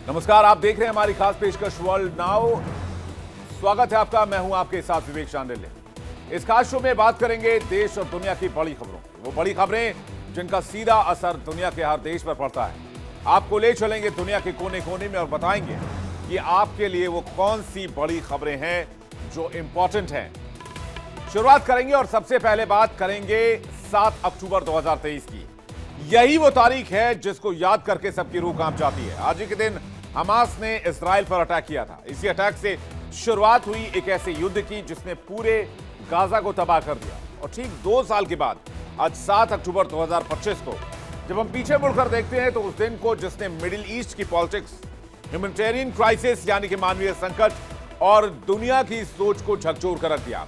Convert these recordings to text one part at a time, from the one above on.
नमस्कार, आप देख रहे हैं हमारी खास पेशकश वर्ल्ड नाउ। स्वागत है आपका, मैं हूं आपके साथ विवेक शांडिल्य। इस खास शो में बात करेंगे देश और दुनिया की बड़ी खबरों, वो बड़ी खबरें जिनका सीधा असर दुनिया के हर देश पर पड़ता है। आपको ले चलेंगे दुनिया के कोने कोने में और बताएंगे कि आपके लिए वो कौन सी बड़ी खबरें हैं जो इंपॉर्टेंट हैं। शुरुआत करेंगे और सबसे पहले बात करेंगे 7 अक्टूबर 2023 की। यही वो तारीख है जिसको याद करके सबकी रूह कांप जाती है। आज ही के दिन हमास ने इजराइल पर अटैक किया था। इसी अटैक से शुरुआत हुई एक ऐसे युद्ध की जिसने पूरे गाजा को तबाह कर दिया। और ठीक 2 साल के बाद आज 7 अक्टूबर 2025 को जब हम पीछे मुड़कर देखते हैं तो उस दिन को जिसने मिडिल ईस्ट की पॉलिटिक्स, ह्यूमैनिटेरियन क्राइसिस यानी कि मानवीय संकट और दुनिया की सोच को झकझोर कर रख दिया।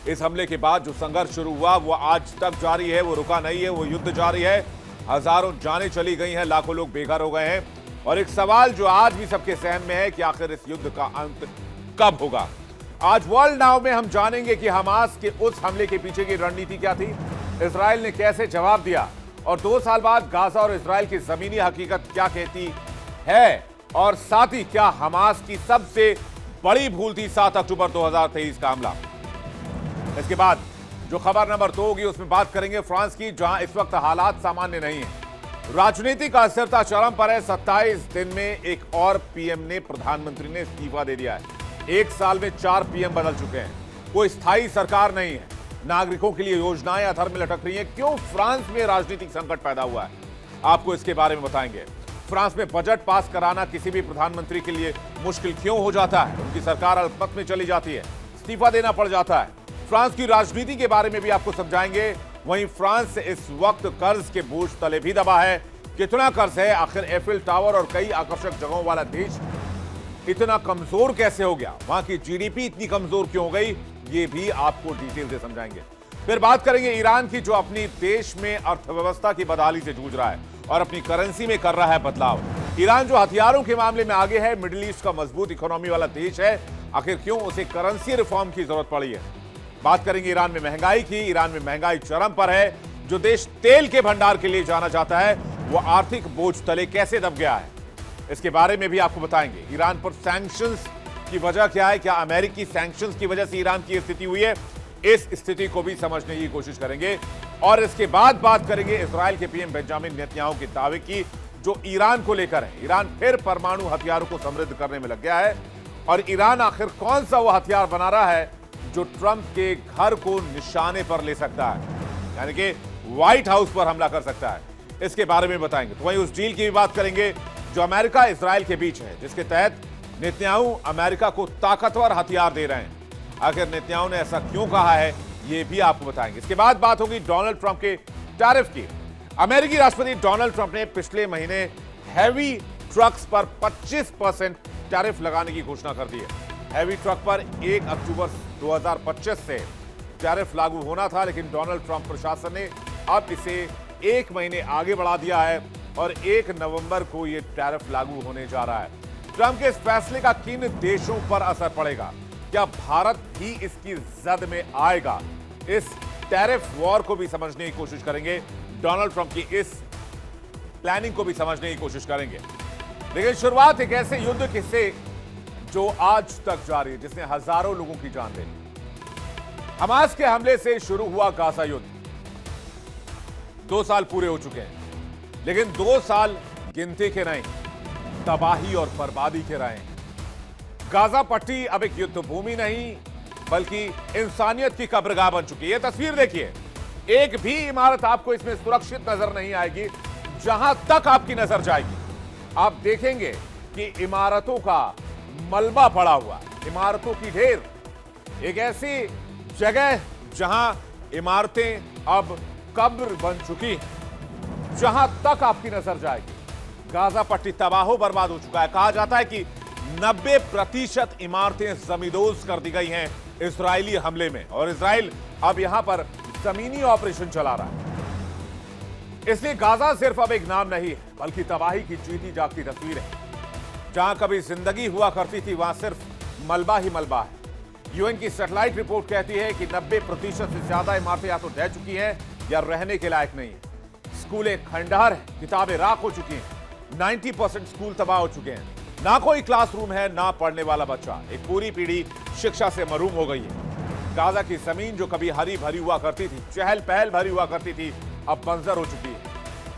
इस हमले के बाद जो संघर्ष शुरू हुआ वो आज तक जारी है, वो रुका नहीं है, वो युद्ध जारी है। हजारों जानें चली गई हैं, लाखों लोग बेघर हो गए हैं और एक सवाल जो आज भी सबके सहन में है कि आखिर इस युद्ध का अंत कब होगा। आज वर्ल्ड नाउ में हम जानेंगे कि हमास के उस हमले के पीछे की रणनीति क्या थी, इजराइल ने कैसे जवाब दिया और 2 साल बाद गाजा और इजराइल की जमीनी हकीकत क्या कहती है, और साथ ही क्या हमास की सबसे बड़ी भूल थी 7 अक्टूबर 2023 का हमला। इसके बाद जो खबर नंबर 2 होगी उसमें बात करेंगे फ्रांस की, जहां इस वक्त हालात सामान्य नहीं है। राजनीतिक अस्थिरता चरम पर है। 27 दिन में एक और पीएम ने, प्रधानमंत्री ने इस्तीफा दे दिया है। 1 साल में 4 पीएम बदल चुके हैं। कोई स्थायी सरकार नहीं है। नागरिकों के लिए योजनाएं अधर में लटक रही हैं। क्यों फ्रांस में राजनीतिक संकट पैदा हुआ है, आपको इसके बारे में बताएंगे। फ्रांस में बजट पास कराना किसी भी प्रधानमंत्री के लिए मुश्किल क्यों हो जाता है, उनकी सरकार अल्पमत में चली जाती है, इस्तीफा देना पड़ जाता है। फ्रांस की राजनीति के बारे में भी आपको समझाएंगे। वहीं फ्रांस इस वक्त कर्ज के बोझ तले भी दबा है। कितना कर्ज है, आखिर एफिल टावर और कई आकर्षक जगहों वाला देश इतना कमजोर कैसे हो गया, वहां की जीडीपी इतनी कमजोर क्यों हो गई, ये भी आपको डिटेल से समझाएंगे। फिर बात करेंगे ईरान की, जो अपनी देश में अर्थव्यवस्था की बदहाली से जूझ रहा है और अपनी करेंसी में कर रहा है बदलाव। ईरान जो हथियारों के मामले में आगे है, मिडिल ईस्ट का मजबूत इकोनॉमी वाला देश है, आखिर क्यों उसे करेंसी रिफॉर्म की जरूरत पड़ी है। बात करेंगे ईरान में महंगाई की। ईरान में महंगाई चरम पर है। जो देश तेल के भंडार के लिए जाना जाता है वो आर्थिक बोझ तले कैसे दब गया है, इसके बारे में भी आपको बताएंगे। ईरान पर सैंक्शंस की वजह क्या है, क्या अमेरिकी सैंक्शंस की वजह से ईरान की स्थिति हुई है, इस स्थिति को भी समझने की कोशिश करेंगे। और इसके बाद बात करेंगे इजराइल के पीएम बेंजामिन नेतन्याहू के दावे की, जो ईरान को लेकर है। ईरान फिर परमाणु हथियारों को समृद्ध करने में लग गया है और ईरान आखिर कौन सा वो हथियार बना रहा है जो ट्रंप के घर को निशाने पर ले सकता है, यानी कि व्हाइट हाउस पर हमला कर सकता है, इसके बारे में बताएंगे। तो वहीं उस डील की भी बात करेंगे जो अमेरिका इजराइल के बीच है, जिसके तहत नेतन्याहू अमेरिका को ताकतवर हथियार दे रहे हैं। आखिर नेतन्याहू ने ऐसा क्यों कहा है, यह भी आपको बताएंगे। इसके बाद बात होगी डोनाल्ड ट्रंप के टैरिफ की। अमेरिकी राष्ट्रपति डोनाल्ड ट्रंप ने पिछले महीने हैवी ट्रक्स पर 25% टैरिफ लगाने की घोषणा कर दी है। हैवी ट्रक पर 1 अक्टूबर 2025 से टैरिफ लागू होना था, लेकिन डोनाल्ड ट्रंप प्रशासन ने अब इसे 1 महीने आगे बढ़ा दिया है और 1 नवंबर को यह टैरिफ लागू होने जा रहा है। ट्रंप के इस फैसले का किन देशों पर असर पड़ेगा, क्या भारत भी इसकी जद में आएगा, इस टैरिफ वॉर को भी समझने की कोशिश करेंगे। डोनाल्ड ट्रंप की इस प्लानिंग को भी समझने की कोशिश करेंगे। लेकिन शुरुआत एक ऐसे युद्ध की से जो आज तक जारी है, जिसने हजारों लोगों की जान ले ली। हमास के हमले से शुरू हुआ गाजा युद्ध 2 साल पूरे हो चुके हैं, लेकिन 2 साल गिनती के नहीं, तबाही और बर्बादी के रहे। गाजा पट्टी अब एक युद्ध भूमि नहीं बल्कि इंसानियत की कब्रगाह बन चुकी है। यह तस्वीर देखिए, एक भी इमारत आपको इसमें सुरक्षित नजर नहीं आएगी जहां तक आपकी नजर जाएगी। आप देखेंगे कि इमारतों का मलबा पड़ा हुआ, इमारतों की ढेर, एक ऐसी जगह जहां इमारतें अब कब्र बन चुकी, जहां तक आपकी नजर जाएगी गाजा पट्टी तबाह बर्बाद हो चुका है। कहा जाता है कि 90% इमारतें जमींदोज कर दी गई हैं इजरायली हमले में, और इजराइल अब यहां पर जमीनी ऑपरेशन चला रहा है। इसलिए गाजा सिर्फ अब एक नाम नहीं है बल्कि तबाही की जीती जागती तस्वीर है। जहां कभी जिंदगी हुआ करती थी वहां सिर्फ मलबा ही मलबा है। यूएन की सैटेलाइट रिपोर्ट कहती है कि 90% से ज्यादा इमारतें या तो ढह चुकी हैं या रहने के लायक नहीं है। स्कूलें खंडहर हैं, किताबें राख हो चुकी हैं, 90% स्कूल तबाह हो चुके हैं। ना कोई क्लासरूम है, ना पढ़ने वाला बच्चा। एक पूरी पीढ़ी शिक्षा से महरूम हो गई है। गाजा की जमीन जो कभी हरी भरी हुआ करती थी, चहल पहल भरी हुआ करती थी, अब बंजर हो चुकी है।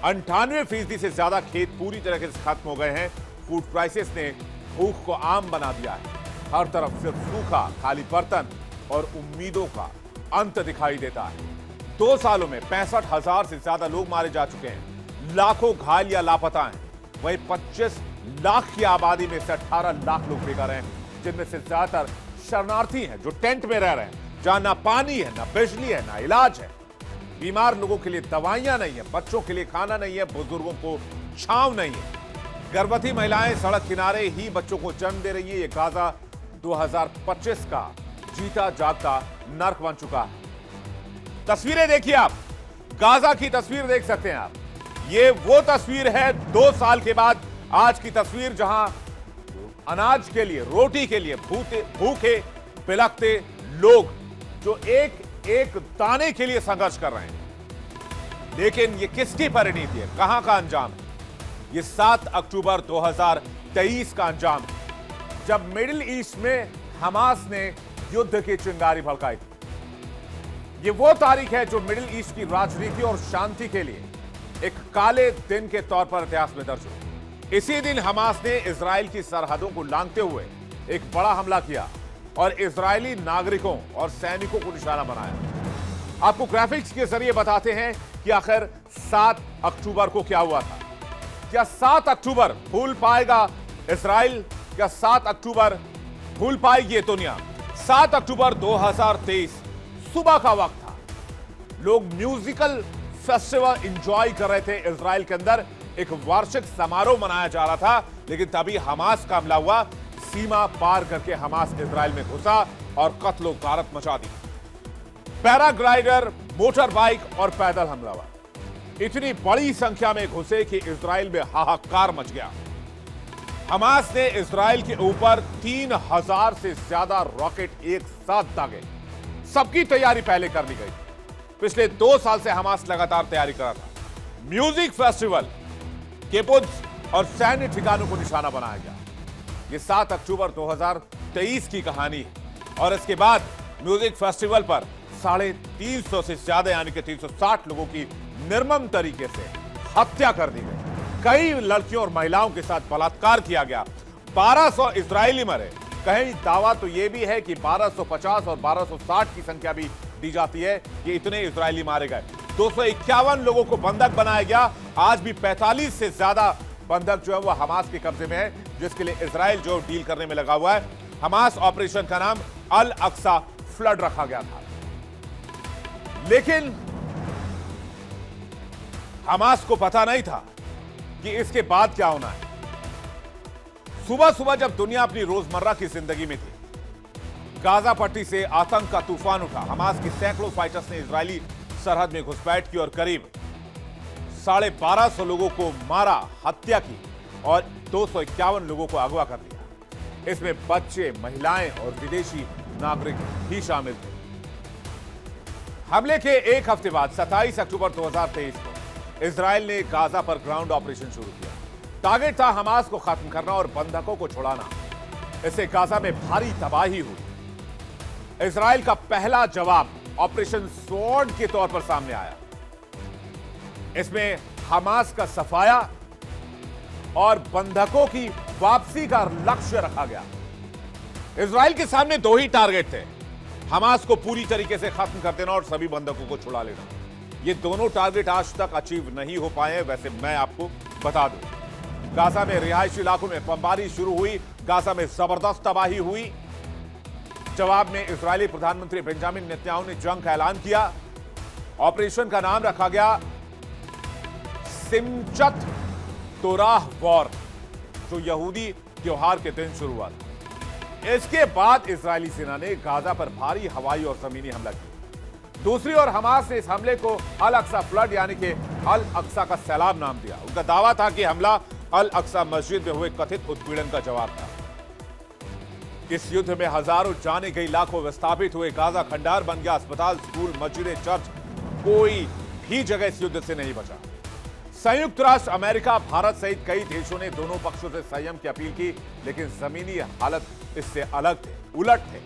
98% से ज्यादा खेत पूरी तरीके से खत्म हो गए हैं। फूड क्राइसिस ने भूख को आम बना दिया है। हर तरफ सिर्फ सूखा, खाली बर्तन और उम्मीदों का अंत दिखाई देता है। 2 सालों में 65,000 से ज्यादा लोग मारे जा चुके हैं। लाखों घायल या लापता हैं। वहीं 25 लाख की आबादी में से 18 लाख लोग बेघर हैं, जिनमें से ज्यादातर शरणार्थी हैं जो टेंट में रह रहे हैं, जहां ना पानी है, ना बिजली है, ना इलाज है। बीमार लोगों के लिए दवाइयां नहीं है, बच्चों के लिए खाना नहीं है, बुजुर्गों को छांव नहीं है। गर्भवती महिलाएं सड़क किनारे ही बच्चों को जन्म दे रही है। ये गाजा 2025 का जीता जागता नर्क बन चुका है। तस्वीरें देखिए आप, गाजा की तस्वीर देख सकते हैं आप। ये वो तस्वीर है 2 साल के बाद आज की तस्वीर, जहां अनाज के लिए, रोटी के लिए भूखे बिलखते लोग जो एक एक दाने के लिए संघर्ष कर रहे हैं। लेकिन ये किसकी परिणति है, कहां का अंजाम है? ये 7 अक्टूबर 2023 का अंजाम है, जब मिडिल ईस्ट में हमास ने युद्ध की चिंगारी भड़काई थी। ये वो तारीख है जो मिडिल ईस्ट की राजनीति और शांति के लिए एक काले दिन के तौर पर इतिहास में दर्ज हुई। इसी दिन हमास ने इजराइल की सरहदों को लांघते हुए एक बड़ा हमला किया और इजरायली नागरिकों और सैनिकों को निशाना बनाया। आपको ग्राफिक्स के जरिए बताते हैं कि आखिर 7 अक्टूबर को क्या हुआ था। क्या 7 अक्टूबर भूल पाएगा इजराइल? क्या 7 अक्टूबर भूल पाएगी ये दुनिया? 7 अक्टूबर 2023 सुबह का वक्त था। लोग म्यूजिकल फेस्टिवल एंजॉय कर रहे थे इजराइल के अंदर। एक वार्षिक समारोह मनाया जा रहा था, लेकिन तभी हमास का हमला हुआ। सीमा पार करके हमास इजराइल में घुसा और कत्लो गारत मचा दी। पैराग्लाइडर, मोटर बाइक और पैदल हमलावर इतनी बड़ी संख्या में घुसे कि इजराइल में हाहाकार मच गया। हमास ने इजराइल के ऊपर 3000 से ज्यादा रॉकेट एक साथ दागे। सबकी तैयारी पहले कर ली गई। पिछले 2 साल से हमास लगातार तैयारी कर रहा था। म्यूजिक फेस्टिवल, किबुत्ज और सैन्य ठिकानों को निशाना बनाया गया। ये 7 अक्टूबर 2023 की कहानी है। और इसके बाद म्यूजिक फेस्टिवल पर 350 से ज्यादा यानी कि 360 लोगों की निर्मम तरीके से हत्या कर दी गई। कई लड़कियों और महिलाओं के साथ बलात्कार किया गया। 1200 इजरायली मरे। कहीं दावा तो यह भी है कि 1250 और 1260 की संख्या भी दी जाती है कि इतने इजरायली मारे गए। 251 लोगों को बंधक बनाया गया। आज भी 45 से ज्यादा बंधक जो है वो हमास के कब्जे में है, जिसके लिए इजराइल जो डील करने में लगा हुआ है। हमास ऑपरेशन का नाम अल अक्सा फ्लड रखा गया था। लेकिन हमास को पता नहीं था कि इसके बाद क्या होना है। सुबह सुबह जब दुनिया अपनी रोजमर्रा की जिंदगी में थी, गाजा पट्टी से आतंक का तूफान उठा। हमास की सैकड़ों फाइटर्स ने इजरायली सरहद में घुसपैठ की और करीब 1250 लोगों को मारा, हत्या की और 251 लोगों को अगवा कर लिया। इसमें बच्चे, महिलाएं और विदेशी नागरिक भी शामिल थे। हमले के एक हफ्ते बाद 27 अक्टूबर 2023 को इजराइल ने गाजा पर ग्राउंड ऑपरेशन शुरू किया। टारगेट था हमास को खत्म करना और बंधकों को छुड़ाना। इससे गाजा में भारी तबाही हुई। इजराइल का पहला जवाब ऑपरेशन स्वॉर्ड के तौर पर सामने आया। इसमें हमास का सफाया और बंधकों की वापसी का लक्ष्य रखा गया। इजराइल के सामने 2 ही टारगेट थे, हमास को पूरी तरीके से खत्म कर देना और सभी बंधकों को छुड़ा लेना। ये दोनों टारगेट आज तक अचीव नहीं हो पाए हैं। वैसे मैं आपको बता दूं, गाजा में रिहायशी इलाकों में बमबारी शुरू हुई। गाजा में जबरदस्त तबाही हुई। जवाब में इजरायली प्रधानमंत्री बेंजामिन नेतन्याहू ने जंग का ऐलान किया। ऑपरेशन का नाम रखा गया सिमचत तोराह वॉर, जो यहूदी त्योहार के दिन शुरू हुआ था। इसके बाद इजरायली सेना ने गाजा पर भारी हवाई और जमीनी हमला किया। दूसरी ओर हमास ने इस हमले को अल अक्सा फ्लड यानी कि अल अक्सा का सैलाब नाम दिया। उनका दावा था कि हमला अल अक्सा मस्जिद में हुए कथित उत्पीड़न का जवाब था। इस युद्ध में हजारों जाने गई, लाखों विस्थापित हुए। गाजा खंडार बन गया। अस्पताल, स्कूल, मस्जिदें, चर्च, कोई भी जगह इस युद्ध से नहीं बचा। संयुक्त राष्ट्र अमेरिका, भारत सहित कई देशों ने दोनों पक्षों से संयम की अपील की, लेकिन जमीनी हालत इससे अलग थे, उलट थे।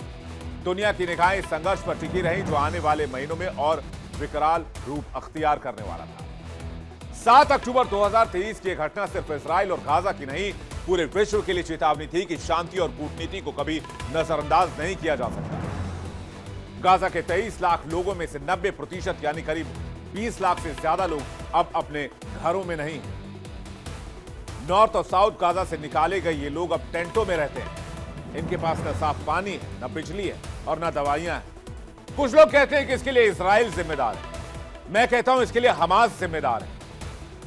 दुनिया की निगाहें संघर्ष पर टिकी रही, जो आने वाले महीनों में और विकराल रूप अख्तियार करने वाला था। 7 अक्टूबर 2023 की घटना सिर्फ इस्राइल और गाजा की नहीं, पूरे विश्व के लिए चेतावनी थी कि शांति और कूटनीति को कभी नजरअंदाज नहीं किया जा सकता। गाजा के 23 लाख लोगों में से 90% यानी करीब 20 लाख से ज्यादा लोग अब अपने घरों में नहीं हैं। नॉर्थ और साउथ गाजा से निकाले गए ये लोग अब टेंटों में रहते हैं। इनके पास न साफ पानी है, न बिजली है और न दवाइयां हैं। कुछ लोग कहते हैं कि इसके लिए इजराइल जिम्मेदार है। मैं कहता हूं इसके लिए हमास जिम्मेदार है।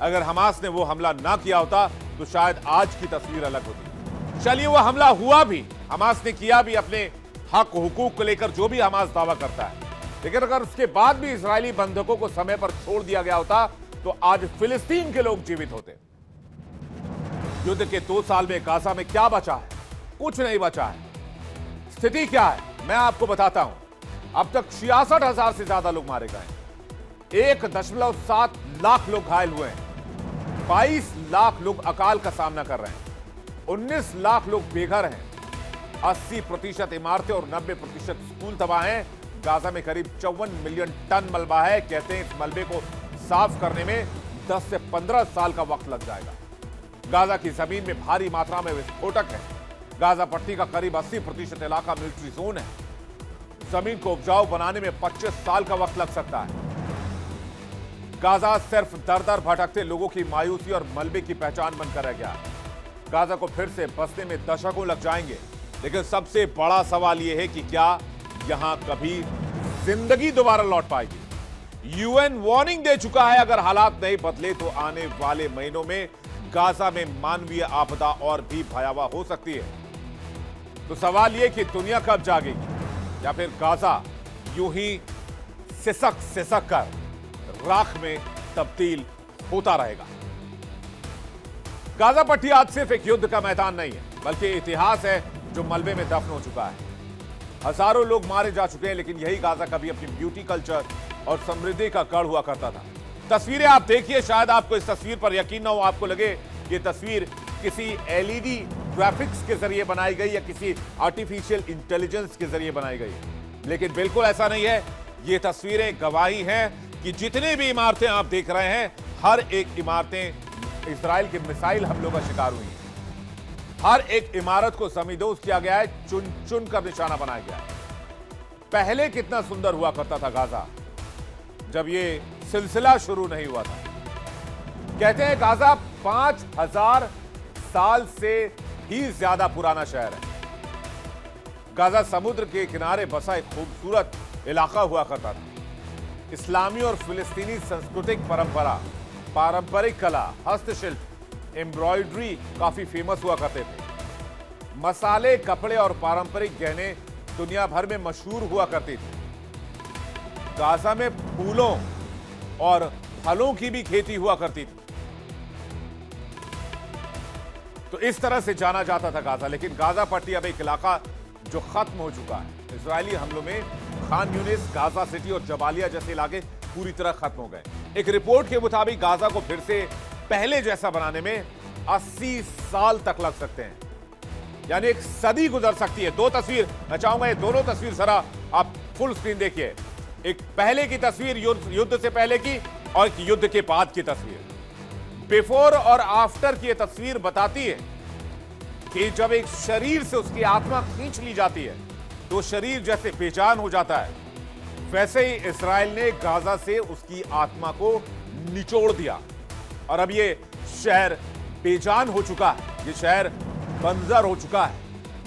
अगर हमास ने वो हमला ना किया होता तो शायद आज की तस्वीर अलग होती। चलिए वो हमला हुआ भी, हमास ने किया भी अपने हक हुकूक को लेकर, जो भी हमास दावा करता है, लेकिन अगर उसके बाद भी इजरायली बंधकों को समय पर छोड़ दिया गया होता तो आज फिलिस्तीन के लोग जीवित होते। युद्ध के 2 साल में गाजा में क्या बचा है? कुछ नहीं बचा है। स्थिति क्या है मैं आपको बताता हूं। अब तक 66,000 से ज्यादा लोग मारे गए, 1.7 लाख लोग घायल हुए हैं, 22 लाख लोग अकाल का सामना कर रहे हैं, 19 लाख लोग बेघर हैं, 80% इमारतें और 90% स्कूल तबाह हैं। गाजा में करीब 54 मिलियन टन मलबा है। कहते हैं इस मलबे को साफ करने में 10 से 15 साल का वक्त लग जाएगा। गाजा की जमीन में भारी मात्रा में विस्फोटक है। गाजा पट्टी का करीब 80% इलाका मिलिट्री जोन है। जमीन को उपजाऊ बनाने में 25 साल का वक्त लग सकता है। गाजा सिर्फ दर दर भटकते लोगों की मायूसी और मलबे की पहचान बनकर रह गया है। गाजा को फिर से बसने में दशकों लग जाएंगे, लेकिन सबसे बड़ा सवाल यह है कि क्या यहां कभी जिंदगी दोबारा लौट पाएगी? यूएन वार्निंग दे चुका है, अगर हालात नहीं बदले तो आने वाले महीनों में गाजा में मानवीय आपदा और भी भयावह हो सकती है। तो सवाल यह कि दुनिया कब जागेगी या फिर गाजा यूं ही सिसक सिसक कर राख में तब्दील होता रहेगा। गाजा पट्टी आज सिर्फ एक युद्ध का मैदान नहीं है, बल्कि इतिहास है जो मलबे में दफन हो चुका है। हजारों लोग मारे जा चुके हैं, लेकिन यही गाजा कभी अपनी ब्यूटी कल्चर और समृद्धि का गढ़ हुआ करता था। तस्वीरें आप देखिए, शायद आपको इस तस्वीर पर यकीन ना हो, आपको लगे ये तस्वीर किसी एलईडी ग्राफिक्स के जरिए बनाई गई या किसी आर्टिफिशियल इंटेलिजेंस के जरिए बनाई गई, लेकिन बिल्कुल ऐसा नहीं है। ये तस्वीरें गवाही हैं कि जितने भी इमारतें आप देख रहे हैं, हर एक इमारतें इजराइल के मिसाइल हमलों का शिकार हुई हैं। हर एक इमारत को जमींदोज किया गया है, चुन चुन कर निशाना बनाया गया है। पहले कितना सुंदर हुआ करता था गाजा, जब ये सिलसिला शुरू नहीं हुआ था। कहते हैं गाजा 5000 साल से भी ज्यादा पुराना शहर है। गाजा समुद्र के किनारे बसा एक खूबसूरत इलाका हुआ करता था। इस्लामी और फिलिस्तीनी सांस्कृतिक परंपरा, पारंपरिक कला, हस्तशिल्प, एम्ब्रॉयडरी काफी फेमस हुआ करते थे। मसाले, कपड़े और पारंपरिक गहने दुनिया भर में मशहूर हुआ करते थे। गाजा में फूलों और फलों की भी खेती हुआ करती थी। तो इस तरह से जाना जाता था गाजा। लेकिन गाजा पट्टी अब एक इलाका जो खत्म हो चुका है। इजरायली हमलों में खान यूनिस, गाजा सिटी और जबालिया जैसे इलाके पूरी तरह खत्म हो गए। एक रिपोर्ट के मुताबिक गाजा को फिर से पहले जैसा बनाने में 80 साल तक लग सकते हैं, यानी एक सदी गुजर सकती है। 2 तस्वीर मैं चाहूंगा, ये दोनों तस्वीर जरा आप फुल स्क्रीन देखिए। एक पहले की तस्वीर युद्ध से पहले की और एक युद्ध के बाद की तस्वीर। बिफोर और आफ्टर की ये तस्वीर बताती है कि जब एक शरीर से उसकी आत्मा खींच ली जाती है तो शरीर जैसे बेजान हो जाता है, वैसे ही इस्राइल ने गाजा से उसकी आत्मा को निचोड़ दिया और अब ये शहर बेजान हो चुका है, ये शहर बंजर हो चुका है,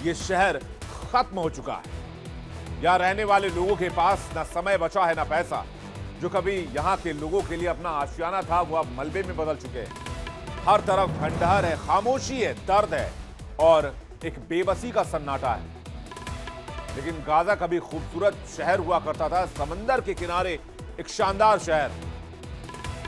ये शहर खत्म हो चुका है। यहां रहने वाले लोगों के पास ना समय बचा है ना पैसा। जो कभी यहां के लोगों के लिए अपना आशियाना था, वो अब मलबे में बदल चुके हैं। हर तरफ खंडहर है, खामोशी है, दर्द है और एक बेबसी का सन्नाटा है। लेकिन गाजा कभी खूबसूरत शहर हुआ करता था, समंदर के किनारे एक शानदार शहर,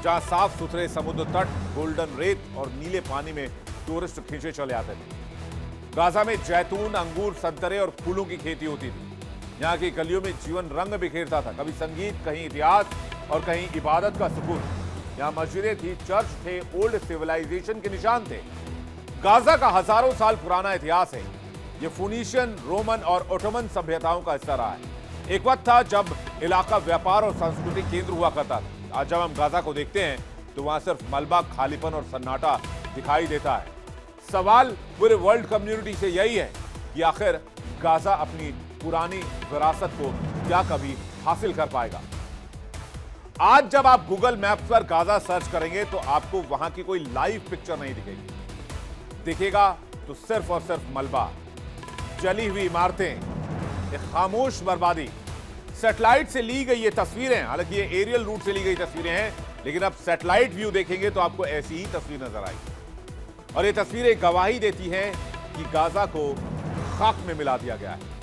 जहां साफ सुथरे समुद्र तट, गोल्डन रेत और नीले पानी में टूरिस्ट खींचे चले आते थे। गाजा में जैतून, अंगूर, संतरे और फूलों की खेती होती थी। यहाँ की गलियों में जीवन रंग बिखेरता था, कभी संगीत, कहीं इतिहास और कहीं इबादत का सुकून। यहां मस्जिदें थी, चर्च थे, ओल्ड सिविलाइजेशन के निशान थे। गाजा का हजारों साल पुराना इतिहास है। यह फोनीशियन, रोमन और ओटोमन सभ्यताओं का हिस्सा रहा है। एक वक्त था जब इलाका व्यापार और सांस्कृतिक केंद्र हुआ करता था। आज जब हम गाजा को देखते हैं तो वहां सिर्फ मलबा, खालीपन और सन्नाटा दिखाई देता है। सवाल पूरे वर्ल्ड कम्युनिटी से यही है कि आखिर गाजा अपनी पुरानी विरासत को क्या कभी हासिल कर पाएगा। आज जब आप गूगल मैप्स पर गाजा सर्च करेंगे तो आपको वहां की कोई लाइव पिक्चर नहीं दिखेगी। दिखेगा तो सिर्फ और सिर्फ मलबा, जली हुई इमारतें, एक खामोश बर्बादी। सैटेलाइट से ली गई ये तस्वीरें, हालांकि ये एरियल रूट से ली गई तस्वीरें हैं, लेकिन अब सैटेलाइट व्यू देखेंगे तो आपको ऐसी ही तस्वीर नजर आएगी। और ये तस्वीरें गवाही देती हैं कि गाजा को खाक में मिला दिया गया है।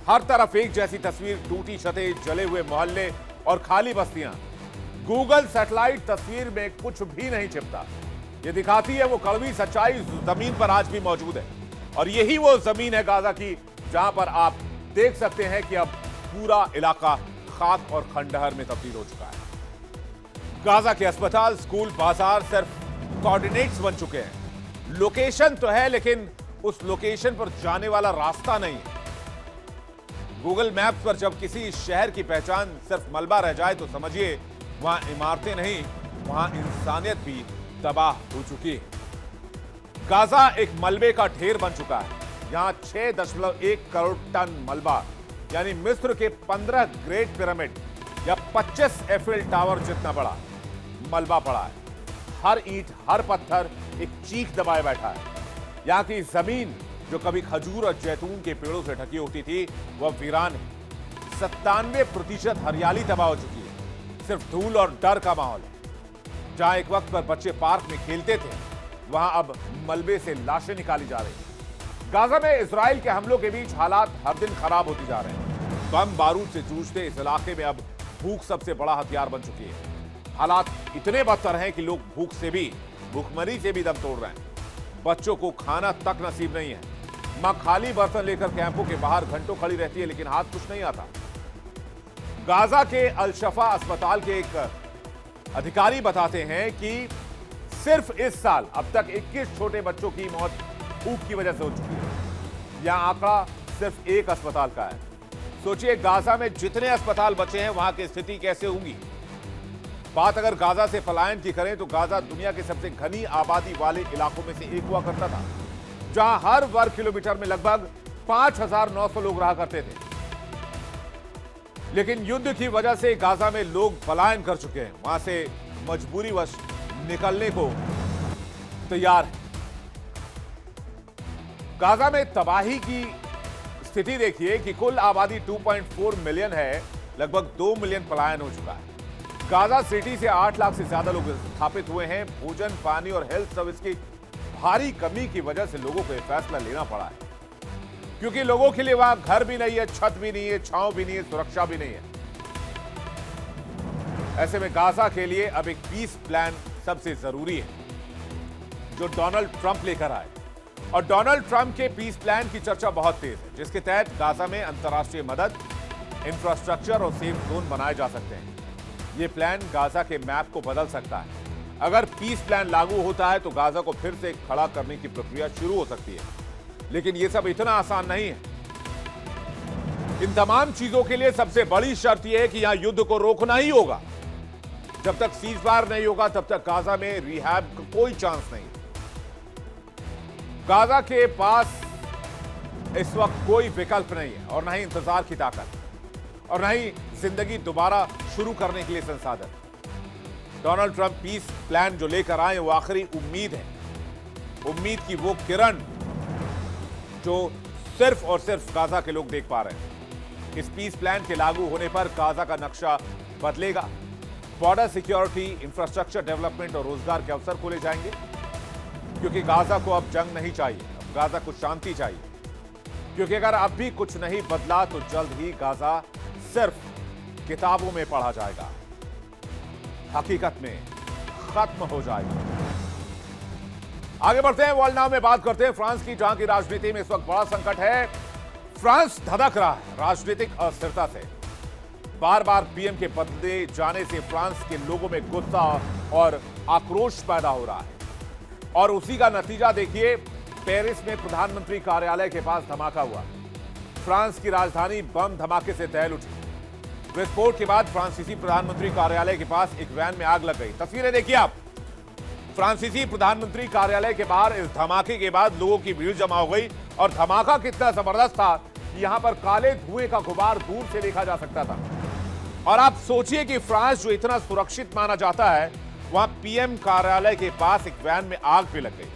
हर तरफ एक जैसी तस्वीर, टूटी छतें, जले हुए मोहल्ले और खाली बस्तियां। गूगल सैटेलाइट तस्वीर में कुछ भी नहीं छिपता। ये दिखाती है वो कड़वी सच्चाई जमीन पर आज भी मौजूद है। और यही वो जमीन है गाजा की जहां पर आप देख सकते हैं कि अब पूरा इलाका खाक और खंडहर में तब्दील हो चुका है। गाजा के अस्पताल, स्कूल, बाजार सिर्फ कोऑर्डिनेट्स बन चुके हैं। लोकेशन तो है लेकिन उस लोकेशन पर जाने वाला रास्ता नहीं है। गूगल मैप्स पर जब किसी शहर की पहचान सिर्फ मलबा रह जाए तो समझिए वहां इमारतें नहीं, वहां इंसानियत भी तबाह हो चुकी है। गाजा एक मलबे का ढेर बन चुका है। यहां 6.1 करोड़ टन मलबा, यानी मिस्र के 15 ग्रेट पिरामिड या 25 एफिल टावर जितना बड़ा मलबा पड़ा है। हर ईंट, हर पत्थर एक चीख दबाए बैठा है। यहां की जमीन जो कभी खजूर और जैतून के पेड़ों से ढकी होती थी वह वीरान है। 97% हरियाली तबाह हो चुकी है। सिर्फ धूल और डर का माहौल है। जहां एक वक्त पर बच्चे पार्क में खेलते थे वहां अब मलबे से लाशें निकाली जा रही हैं। गाजा में इजराइल के हमलों के बीच हालात हर दिन खराब होती जा रहे हैं। बम बारूद से जूझते इस इलाके में अब भूख सबसे बड़ा हथियार बन चुकी है। हालात इतने बदतर हैं कि लोग भूखमरी से भी दम तोड़ रहे हैं। बच्चों को खाना तक नसीब नहीं है। मां खाली बर्तन लेकर कैंपों के बाहर घंटों खड़ी रहती है लेकिन हाथ कुछ नहीं आता। गाजा के अल शफा अस्पताल के एक अधिकारी बताते हैं कि सिर्फ इस साल अब तक 21 छोटे बच्चों की मौत भूख की वजह से हो चुकी है। यह आंकड़ा सिर्फ एक अस्पताल का है। सोचिए गाजा में जितने अस्पताल बचे हैं वहां की स्थिति कैसे होगी। बात अगर गाजा से पलायन की करें तो गाजा दुनिया के सबसे घनी आबादी वाले इलाकों में से एक हुआ करता था, जहां हर वर्ग किलोमीटर में लगभग 5,900 लोग रहा करते थे। लेकिन युद्ध की वजह से गाजा में लोग पलायन कर चुके हैं, वहां से मजबूरीवश निकलने को तैयार है। गाजा में तबाही की स्थिति देखिए कि कुल आबादी 2.4 मिलियन है, लगभग 2 मिलियन पलायन हो चुका है। गाजा सिटी से 8 लाख से ज्यादा लोग स्थापित हुए हैं। भोजन, पानी और हेल्थ सर्विस की भारी कमी की वजह से लोगों को यह फैसला लेना पड़ा है, क्योंकि लोगों के लिए वहां घर भी नहीं है, छत भी नहीं है, छांव भी नहीं है, सुरक्षा भी नहीं है। ऐसे में गाजा के लिए अब एक पीस प्लान सबसे जरूरी है, जो डोनाल्ड ट्रंप लेकर आए। और डोनाल्ड ट्रंप के पीस प्लान की चर्चा बहुत तेज है, जिसके तहत गाजा में अंतर्राष्ट्रीय मदद, इंफ्रास्ट्रक्चर और सेफ जोन बनाए जा सकते हैं। यह प्लान गाजा के मैप को बदल सकता है। अगर पीस प्लान लागू होता है तो गाजा को फिर से खड़ा करने की प्रक्रिया शुरू हो सकती है, लेकिन यह सब इतना आसान नहीं है। इन तमाम चीजों के लिए सबसे बड़ी शर्त यह है कि यहां युद्ध को रोकना ही होगा। जब तक सीजफायर नहीं होगा तब तक गाजा में रिहैब का कोई चांस नहीं। गाजा के पास इस वक्त कोई विकल्प नहीं है, और न ही इंतजार की ताकत, और न ही जिंदगी दोबारा शुरू करने के लिए संसाधन। डोनाल्ड ट्रंप पीस प्लान जो लेकर आए वो आखिरी उम्मीद है, उम्मीद की वो किरण जो सिर्फ और सिर्फ गाजा के लोग देख पा रहे हैं। इस पीस प्लान के लागू होने पर गाजा का नक्शा बदलेगा। बॉर्डर सिक्योरिटी, इंफ्रास्ट्रक्चर डेवलपमेंट और रोजगार के अवसर खोले जाएंगे, क्योंकि गाजा को अब जंग नहीं चाहिए, अब गाजा को शांति चाहिए। क्योंकि अगर अब भी कुछ नहीं बदला तो जल्द ही गाजा सिर्फ किताबों में पढ़ा जाएगा, हकीकत में खत्म हो जाएगा। आगे बढ़ते हैं, वर्ल्ड नाउ में बात करते हैं फ्रांस की, जहां की राजनीति में इस वक्त बड़ा संकट है। फ्रांस धधक रहा है राजनीतिक अस्थिरता से। बार बार पीएम के बदले जाने से फ्रांस के लोगों में गुस्सा और आक्रोश पैदा हो रहा है। और उसी का नतीजा देखिए, पेरिस में प्रधानमंत्री कार्यालय के पास धमाका हुआ। फ्रांस की राजधानी बम धमाके से दहल उठी। विस्फोट के बाद फ्रांसीसी प्रधानमंत्री कार्यालय के पास एक वैन में आग लग गई। तस्वीरें देखिए आप, फ्रांसीसी प्रधानमंत्री कार्यालय के बाहर इस धमाके के बाद लोगों की भीड़ जमा हो गई और धमाका कितना जबरदस्त था, यहां पर काले धुएं का गुबार दूर से देखा जा सकता था। और आप सोचिए कि फ्रांस जो इतना सुरक्षित माना जाता है, वहां पीएम कार्यालय के पास एक वैन में आग भी लग गई।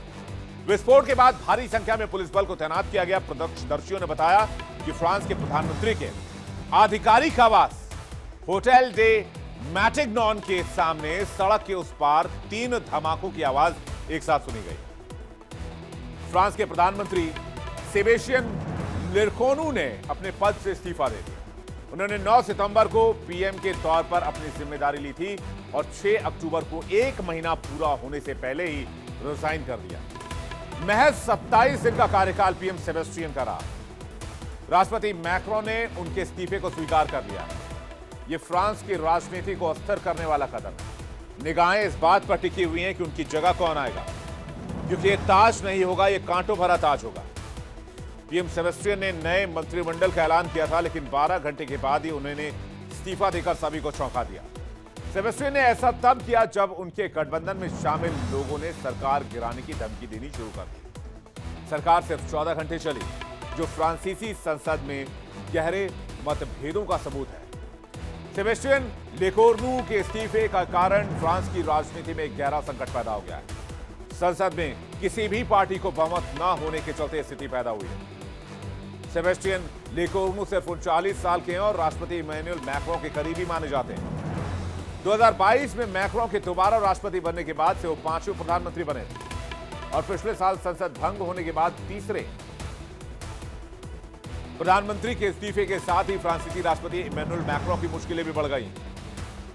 विस्फोट के बाद भारी संख्या में पुलिस बल को तैनात किया गया। प्रत्यक्षदर्शियों ने बताया कि फ्रांस के प्रधानमंत्री के आधिकारिक आवास होटल डे मैटिग्नॉन के सामने सड़क के उस पार 3 धमाकों की आवाज एक साथ सुनी गई। फ्रांस के प्रधानमंत्री सेबेस्टियन लेकोर्नू ने अपने पद से इस्तीफा दे दिया। उन्होंने 9 सितंबर को पीएम के तौर पर अपनी जिम्मेदारी ली थी और 6 अक्टूबर को 1 महीना पूरा होने से पहले ही रिजाइन कर दिया। महज 27 दिन का कार्यकाल पीएम सेबेस्टियन का रहा। राष्ट्रपति मैक्रोन ने उनके इस्तीफे को स्वीकार कर लिया। यह फ्रांस की राजनीति को अस्थिर करने वाला कदम है। निगाहें इस बात पर टिकी हुई हैं कि उनकी जगह कौन आएगा, क्योंकि यह ताज नहीं होगा, यह कांटों भरा ताज होगा। पीएम सेबेस्टियन ने नए मंत्रिमंडल का ऐलान किया था, लेकिन 12 घंटे के बाद ही उन्होंने इस्तीफा देकर सभी को चौंका दिया। सेबेस्टियन ने ऐसा तब किया जब उनके गठबंधन में शामिल लोगों ने सरकार गिराने की धमकी देनी शुरू कर दी। सरकार सिर्फ 14 घंटे चली, जो फ्रांसीसी संसद में गहरे मतभेदों का सबूत है। सेबेस्टियन लेकोर्नू के इस्तीफे का कारण फ्रांस की राजनीति में गहरा संकट पैदा हो गया है। संसद में किसी भी पार्टी को बहुमत न होने के चलते स्थिति पैदा हुई है। सेबेस्टियन लेकोर्नू सिर्फ 39 साल के हैं और राष्ट्रपति इमैनुअल मैक्रों के करीबी माने जाते हैं। 2022 में मैक्रों के दोबारा राष्ट्रपति बनने के बाद से वो 5वें प्रधानमंत्री बने और पिछले साल संसद भंग होने के बाद तीसरे। प्रधानमंत्री के इस्तीफे के साथ ही फ्रांसीसी राष्ट्रपति इमैनुअल मैक्रों की मुश्किलें भी बढ़ गई।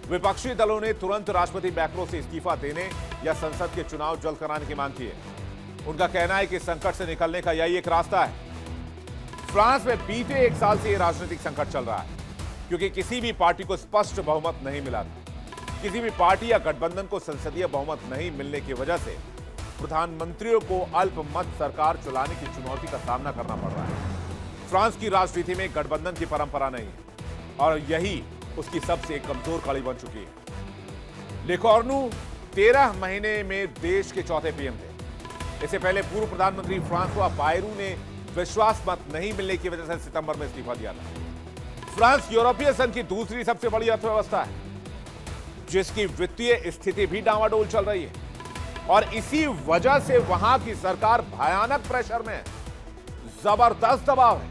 विपक्षी दलों ने तुरंत राष्ट्रपति मैक्रों से इस्तीफा देने या संसद के चुनाव जल्द कराने की मांग की है। उनका कहना है कि संकट से निकलने का यही एक रास्ता है। फ्रांस में बीते 1 साल से यह राजनीतिक संकट चल रहा है, क्योंकि किसी भी पार्टी को स्पष्ट बहुमत नहीं मिला था। किसी भी पार्टी या गठबंधन को संसदीय बहुमत नहीं मिलने की वजह से प्रधानमंत्रियों को अल्पमत सरकार चलाने की चुनौती का सामना करना पड़ रहा है। फ्रांस की राजनीति में गठबंधन की परंपरा नहीं है और यही उसकी सबसे कमजोर कड़ी बन चुकी है। लेकोर्नू 13 महीने में देश के चौथे पीएम थे। इससे पहले पूर्व प्रधानमंत्री फ्रांसवा बायरू ने विश्वास मत नहीं मिलने की वजह से सितंबर में इस्तीफा दिया था। फ्रांस यूरोपीय संघ की दूसरी सबसे बड़ी अर्थव्यवस्था है, जिसकी वित्तीय स्थिति भी डावाडोल चल रही है और इसी वजह से वहां की सरकार भयानक प्रेशर में है, जबरदस्त दबाव है।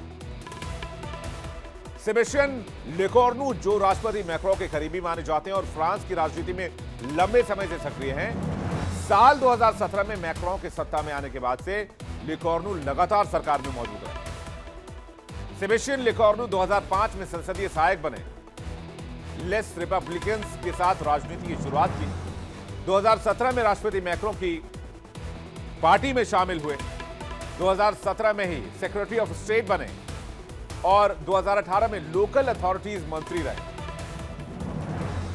सेबेस्टियन लेकोर्नू, जो राष्ट्रपति मैक्रों के करीबी माने जाते हैं और फ्रांस की राजनीति में लंबे समय से सक्रिय हैं, साल 2017 में मैक्रों के सत्ता में आने के बाद से लेकोर्नू लगातार सरकार में मौजूद है। सेबेस्टियन लेकोर्नू 2005 में संसदीय सहायक बने। लेस रिपब्लिकन्स के साथ राजनीति की शुरुआत की। 2017 में राष्ट्रपति मैक्रों की पार्टी में शामिल हुए। 2017 में ही सेक्रेटरी ऑफ स्टेट बने और 2018 में लोकल अथॉरिटीज मंत्री रहे।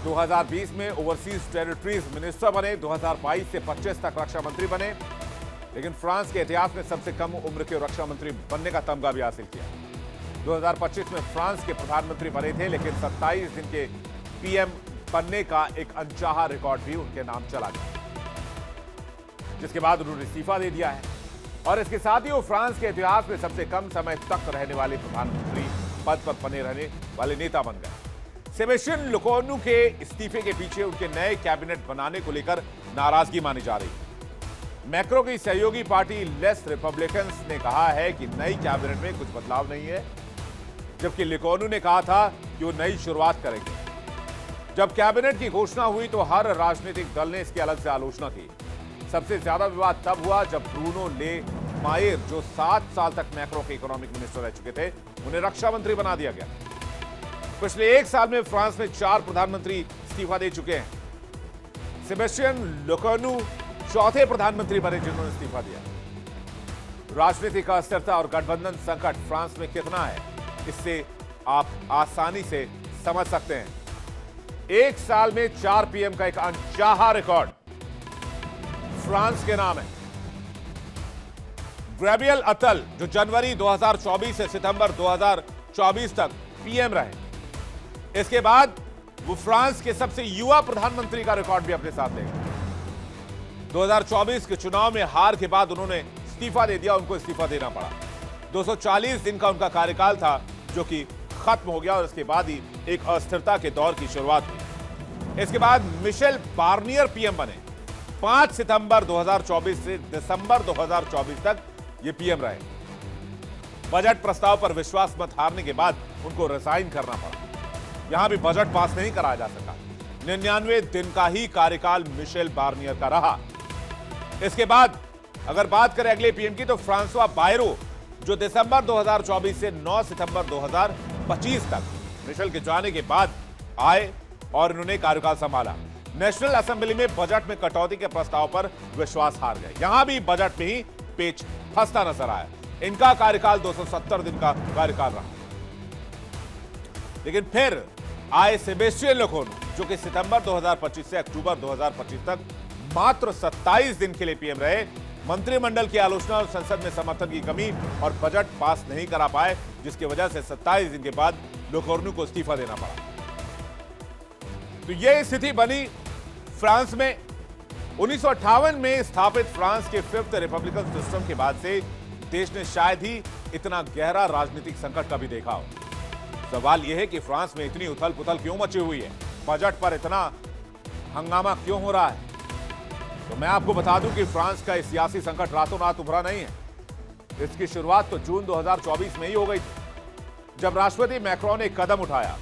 2020 में ओवरसीज टेरिटरीज मिनिस्टर बने। 2022 से 25 तक रक्षा मंत्री बने, लेकिन फ्रांस के इतिहास में सबसे कम उम्र के रक्षा मंत्री बनने का तमगा भी हासिल किया। 2025 में फ्रांस के प्रधानमंत्री बने थे, लेकिन 27 दिन के पीएम बनने का एक अनचाहा रिकॉर्ड भी उनके नाम चला गया, जिसके बाद उन्होंने इस्तीफा दे दिया है और इसके साथ ही वो फ्रांस के इतिहास में सबसे कम समय तक रहने वाले प्रधानमंत्री पद पर बने रहने वाले नेता बन गए। सेबेस्टियन लेकोर्नू के इस्तीफे के पीछे उनके नए कैबिनेट बनाने को लेकर नाराजगी मानी जा रही है। मैक्रों की सहयोगी पार्टी लेस रिपब्लिकन्स ने कहा है कि नई कैबिनेट में कुछ बदलाव नहीं है, जबकि लेकोर्नू ने कहा था कि वो नई शुरुआत करेंगे। जब कैबिनेट की घोषणा हुई तो हर राजनीतिक दल ने इसकी अलग से आलोचना की। सबसे ज्यादा विवाद तब हुआ जब ब्रूनो ले मायर, जो 7 साल तक मैक्रों के इकोनॉमिक मिनिस्टर रह चुके थे, उन्हें रक्षा मंत्री बना दिया गया। पिछले 1 साल में फ्रांस में 4 प्रधानमंत्री इस्तीफा दे चुके हैं। सेबेस्टियन लेकोर्नू चौथे प्रधानमंत्री बने जिन्होंने इस्तीफा दिया। राजनीतिक अस्थिरता और गठबंधन संकट फ्रांस में कितना है, इससे आप आसानी से समझ सकते हैं। एक साल में 4 पीएम का एक अनचाहा रिकॉर्ड फ्रांस के नाम है। गैब्रियल अतल जो जनवरी 2024 से सितंबर 2024 तक पीएम रहे, इसके बाद वो फ्रांस के सबसे युवा प्रधानमंत्री का रिकॉर्ड भी अपने साथ लेंगे। 2024 के चुनाव में हार के बाद उन्होंने इस्तीफा दे दिया, उनको इस्तीफा देना पड़ा। 240 दिन का उनका कार्यकाल था जो कि खत्म हो गया और इसके बाद ही एक अस्थिरता के दौर की शुरुआत हुई। इसके बाद मिशेल बार्नियर पीएम बने। 5 सितंबर 2024 से दिसंबर 2024 तक ये पीएम रहे। बजट प्रस्ताव पर विश्वास मत हारने के बाद उनको रिजाइन करना पड़ा। यहां भी बजट पास नहीं कराया जा सका। 99 दिन का ही कार्यकाल मिशेल बार्नियर का रहा। इसके बाद अगर बात करें अगले पीएम की तो फ्रांसवा बायरो जो दिसंबर 2024 से 9 सितंबर 2025 तक मिशेल के जाने के बाद आए और इन्होंने कार्यकाल संभाला। नेशनल असेंबली में बजट में कटौती के प्रस्ताव पर विश्वास हार गए। यहां भी बजट में ही पेच फंसता नजर आया। इनका कार्यकाल 270 दिन का कार्यकाल रहा। लेकिन फिर आए सेबेस्टियन लेकोर्नु जो कि सितंबर 2025 से अक्टूबर 2025 तक मात्र 27 दिन के लिए पीएम रहे। मंत्रिमंडल की आलोचना और संसद में समर्थन की कमी और बजट पास नहीं करा पाए, जिसकी वजह से 27 दिन के बाद लेकोर्नु को इस्तीफा देना पड़ा। तो यह स्थिति बनी फ्रांस में। 1958 में स्थापित फ्रांस के 5th रिपब्लिकन सिस्टम के बाद से देश ने शायद ही इतना गहरा राजनीतिक संकट कभी देखा हो। सवाल यह है कि फ्रांस में इतनी उथल पुथल क्यों मची हुई है, बजट पर इतना हंगामा क्यों हो रहा है। तो मैं आपको बता दूं कि फ्रांस का सियासी संकट रातों रात उभरा नहीं है। इसकी शुरुआत तो जून 2024 में ही हो गई थी, जब राष्ट्रपति मैक्रोन ने एक कदम उठाया।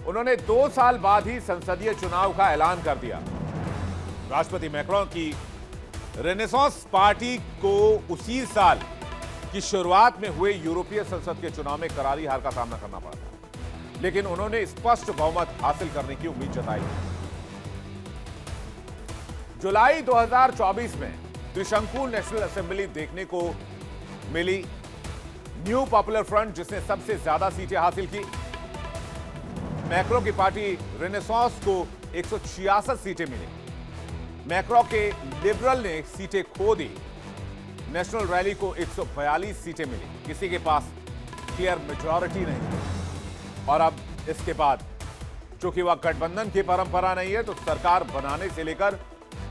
उन्होंने 2 साल बाद ही संसदीय चुनाव का ऐलान कर दिया। राष्ट्रपति मैक्रोन की रेनेसांस पार्टी को उसी साल की शुरुआत में हुए यूरोपीय संसद के चुनाव में करारी हार का सामना करना पड़ा था, लेकिन उन्होंने स्पष्ट बहुमत हासिल करने की उम्मीद जताई। जुलाई 2024 में त्रिशंकु नेशनल असेंबली देखने को मिली। न्यू पॉपुलर फ्रंट जिसने सबसे ज्यादा सीटें हासिल की। मैक्रो की पार्टी रेनेसांस को 166 सीटें मिली। मैक्रो के लिबरल ने सीटें खो दी। नेशनल रैली को 142 सीटें मिली। किसी के पास क्लियर मेजॉरिटी नहीं। और अब इसके बाद चूंकि वह गठबंधन की परंपरा नहीं है, तो सरकार बनाने से लेकर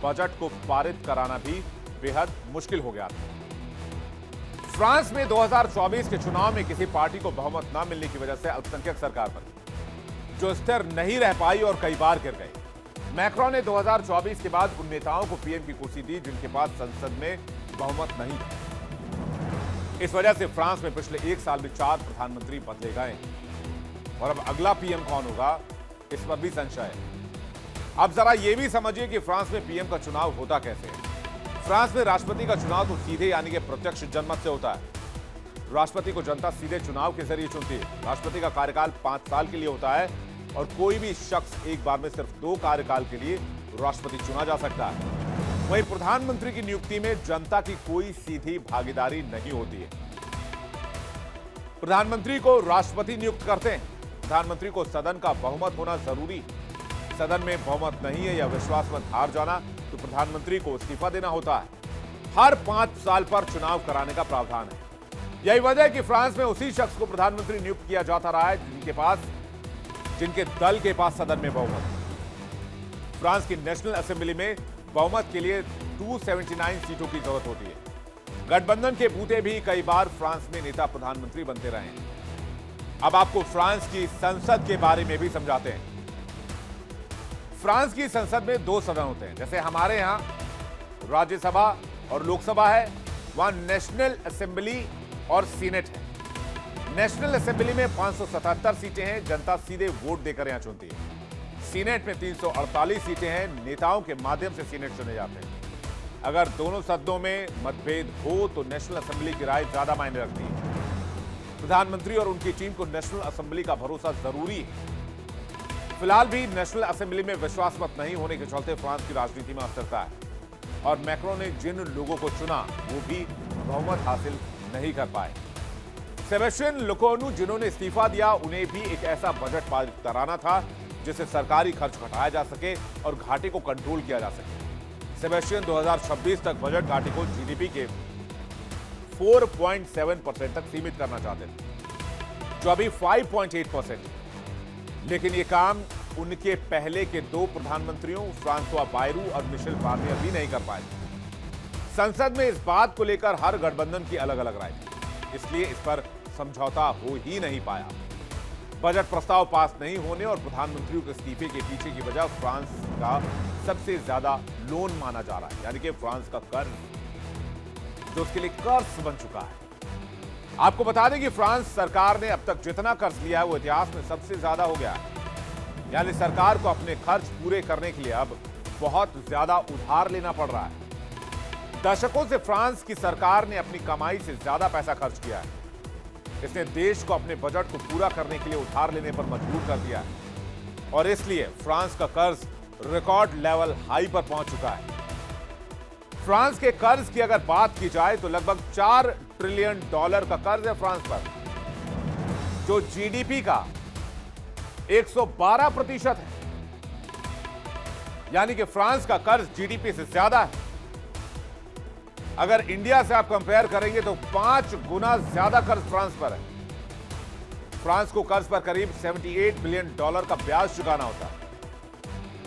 बजट को पारित कराना भी बेहद मुश्किल हो गया था। फ्रांस में 2024 के चुनाव में किसी पार्टी को बहुमत न मिलने की वजह से अल्पसंख्यक सरकार बनी, जो स्थिर नहीं रह पाई और कई बार गिर गई। मैक्रोन ने 2024 के बाद उन नेताओं को पीएम की कुर्सी दी जिनके पास संसद में बहुमत नहीं था। इस वजह से फ्रांस में पिछले 1 साल में 4 प्रधानमंत्री बदले गए और अब अगला पीएम कौन होगा, इस पर भी संशय है। अब जरा यह भी समझिए कि फ्रांस में पीएम का चुनाव होता कैसे है। फ्रांस में राष्ट्रपति का चुनाव तो सीधे यानी कि प्रत्यक्ष जनमत से होता है। राष्ट्रपति को जनता सीधे चुनाव के जरिए चुनती है। राष्ट्रपति का कार्यकाल 5 साल के लिए होता है और कोई भी शख्स एक बार में सिर्फ 2 कार्यकाल के लिए राष्ट्रपति चुना जा सकता है। वहीं प्रधानमंत्री की नियुक्ति में जनता की कोई सीधी भागीदारी नहीं होती है। प्रधानमंत्री को राष्ट्रपति नियुक्त करते हैं। प्रधानमंत्री को सदन का बहुमत होना जरूरी। सदन में बहुमत नहीं है या विश्वास मत हार जाना तो प्रधानमंत्री को इस्तीफा देना होता है। हर 5 साल पर चुनाव कराने का प्रावधान है। यही वजह है कि फ्रांस में उसी शख्स को प्रधानमंत्री नियुक्त किया जाता रहा है जिनके दल के पास सदन में बहुमत है। फ्रांस की नेशनल असेंबली में बहुमत के लिए 279 सीटों की जरूरत होती है। गठबंधन के बूते भी कई बार फ्रांस में नेता प्रधानमंत्री बनते रहे हैं। अब आपको फ्रांस की संसद के बारे में भी समझाते हैं। फ्रांस की संसद में 2 सदन होते हैं। जैसे हमारे यहां राज्यसभा और लोकसभा है, वहां नेशनल असेंबली और सीनेट है। नेशनल असेंबली में 577 सीटें हैं, जनता सीधे वोट देकर यहां चुनती है। सीनेट में 348 सीटें हैं, नेताओं के माध्यम से सीनेट चुने जाते हैं। अगर दोनों सदनों में मतभेद हो तो नेशनल असेंबली की राय ज्यादा मायने रखती है। प्रधानमंत्री और उनकी टीम को नेशनल असेंबली का भरोसा जरूरी है। फिलहाल भी नेशनल असेंबली में विश्वास मत नहीं होने के चलते फ्रांस की राजनीति में अस्थिरता है और मैक्रोन ने जिन लोगों को चुना वो भी बहुमत हासिल नहीं कर पाए। सेबेस्टियन लुकोनू जिन्होंने इस्तीफा दिया, उन्हें भी एक ऐसा बजट पारित कराना था जिससे सरकारी खर्च घटाया जा सके और घाटे को कंट्रोल किया जा सके। सेबेस्टियन 2026 तक बजट घाटे को जीडीपी के 4.7% तक सीमित करना चाहते थे, जो अभी 5.8%। लेकिन ये काम उनके पहले के दो प्रधानमंत्रियों फ्रांसवा बायरू और मिशेल बार्नियर भी नहीं कर पाए। संसद में इस बात को लेकर हर गठबंधन की अलग अलग राय थी, इसलिए इस पर समझौता हो ही नहीं पाया। बजट प्रस्ताव पास नहीं होने और प्रधानमंत्रियों के इस्तीफे के पीछे की वजह फ्रांस का सबसे ज्यादा लोन माना जा रहा है, यानी कि फ्रांस का कर्ज, जो उसके लिए कर्ज बन चुका है। आपको बता दें कि फ्रांस सरकार ने अब तक जितना कर्ज लिया है वो इतिहास में सबसे ज्यादा हो गया है, यानी सरकार को अपने खर्च पूरे करने के लिए अब बहुत ज्यादा उधार लेना पड़ रहा है। दशकों से फ्रांस की सरकार ने अपनी कमाई से ज्यादा पैसा खर्च किया है। इसने देश को अपने बजट को पूरा करने के लिए उधार लेने पर मजबूर कर दिया है और इसलिए फ्रांस का कर्ज रिकॉर्ड लेवल हाई पर पहुंच चुका है। फ्रांस के कर्ज की अगर बात की जाए तो लगभग $4 ट्रिलियन का कर्ज है फ्रांस पर, जो जीडीपी का 112% है, यानी कि फ्रांस का कर्ज जीडीपी से ज्यादा है। अगर इंडिया से आप कंपेयर करेंगे तो 5 गुना ज्यादा कर्ज फ्रांस पर है। फ्रांस को कर्ज पर करीब $78 बिलियन का ब्याज चुकाना होता है।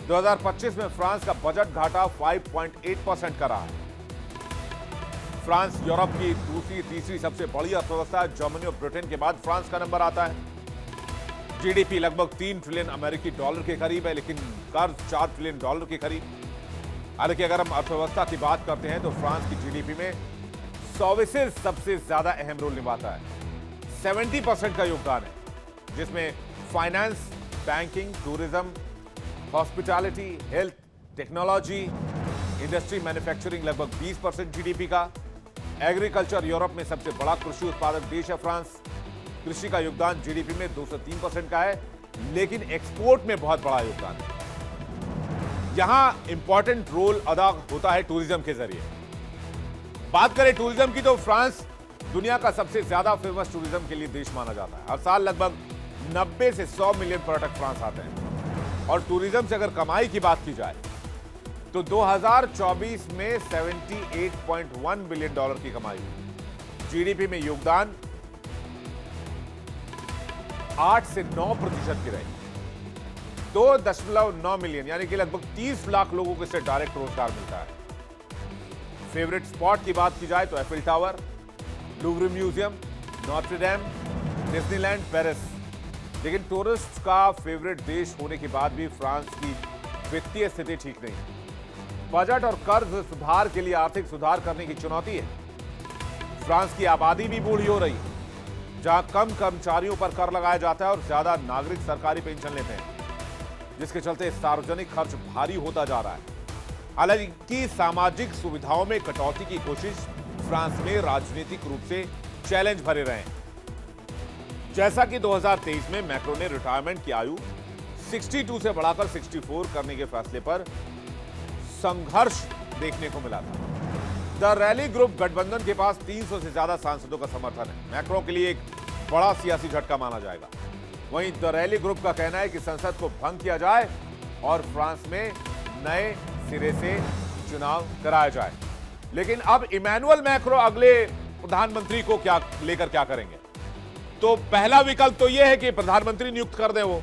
2025 में फ्रांस का बजट घाटा 5.8% का रहा है। फ्रांस यूरोप की दूसरी तीसरी सबसे बड़ी अर्थव्यवस्था है। जर्मनी और ब्रिटेन के बाद फ्रांस का नंबर आता है। जीडीपी लगभग $3 ट्रिलियन अमेरिकी डॉलर के करीब है, लेकिन कर्ज $4 ट्रिलियन के करीब। हालांकि अगर हम अर्थव्यवस्था की बात करते हैं तो फ्रांस की जीडीपी में सर्विसेज सबसे ज्यादा अहम रोल निभाता है। 70% का योगदान है, जिसमें finance, banking, tourism, hospitality, health, technology, industry, manufacturing लगभग 20% जीडीपी का। एग्रीकल्चर यूरोप में सबसे बड़ा कृषि उत्पादक देश है फ्रांस। कृषि का योगदान जीडीपी में 203% का है, लेकिन एक्सपोर्ट में बहुत बड़ा योगदान है। यहां इंपॉर्टेंट रोल अदा होता है टूरिज्म के जरिए। बात करें टूरिज्म की तो फ्रांस दुनिया का सबसे ज्यादा फेमस टूरिज्म के लिए देश माना जाता है। हर साल लगभग 90 से 100 मिलियन पर्यटक फ्रांस आते हैं। और टूरिज्म से अगर कमाई की बात की जाए तो 2024 में $78.1 बिलियन की कमाई हुई। जीडीपी में योगदान 8 से 9% की रही। 2.9 मिलियन यानी कि लगभग 30 लाख लोगों को इससे डायरेक्ट रोजगार मिलता है। फेवरेट स्पॉट की बात की जाए तो Eiffel Tower, Louvre museum, Notre Dame, Disneyland, Paris. लेकिन टूरिस्ट का फेवरेट देश होने के बाद भी फ्रांस की वित्तीय स्थिति ठीक नहीं। बजट और कर्ज सुधार के लिए आर्थिक सुधार करने की चुनौती है। फ्रांस की आबादी भी बूढ़ी हो रही है, जहां कम कर्मचारियों पर कर लगाया जाता है और ज्यादा नागरिक सरकारी पेंशन लेते हैं, जिसके चलते सार्वजनिक खर्च भारी होता जा रहा है। हालांकि सामाजिक सुविधाओं में कटौती की कोशिश फ्रांस में राजनीतिक रूप से चैलेंज भरे रहे हैं। जैसा कि 2023 में मैक्रो ने रिटायरमेंट की आयु 62 से बढ़ाकर 64 करने के फैसले पर संघर्ष देखने को मिला था। द रैली ग्रुप गठबंधन के पास 300 से ज्यादा सांसदों का समर्थन है। मैक्रो के लिए एक बड़ा सियासी झटका माना जाएगा। वहीं द रैली ग्रुप का कहना है कि संसद को भंग किया जाए और फ्रांस में नए सिरे से चुनाव कराया जाए। लेकिन अब इमैनुअल मैक्रो अगले प्रधानमंत्री को लेकर क्या करेंगे? तो पहला विकल्प तो यह है कि प्रधानमंत्री नियुक्त कर दें वो,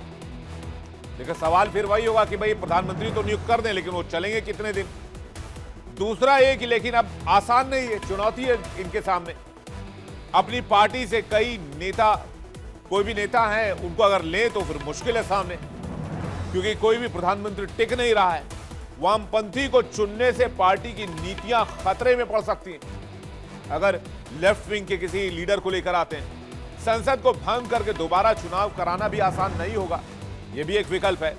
लेकिन सवाल फिर वही होगा कि भाई प्रधानमंत्री तो नियुक्त कर दें, लेकिन वो चलेंगे कितने दिन? दूसरा ये कि लेकिन अब आसान नहीं है, चुनौती है इनके सामने। अपनी पार्टी से कई नेता, कोई भी नेता है, उनको अगर ले तो फिर मुश्किल है सामने, क्योंकि कोई भी प्रधानमंत्री टिक नहीं रहा है। वामपंथी को चुनने से पार्टी की नीतियां खतरे में पड़ सकती हैं अगर लेफ्ट विंग के किसी लीडर को लेकर आते हैं। संसद को भंग करके दोबारा चुनाव कराना भी आसान नहीं होगा, यह भी एक विकल्प है।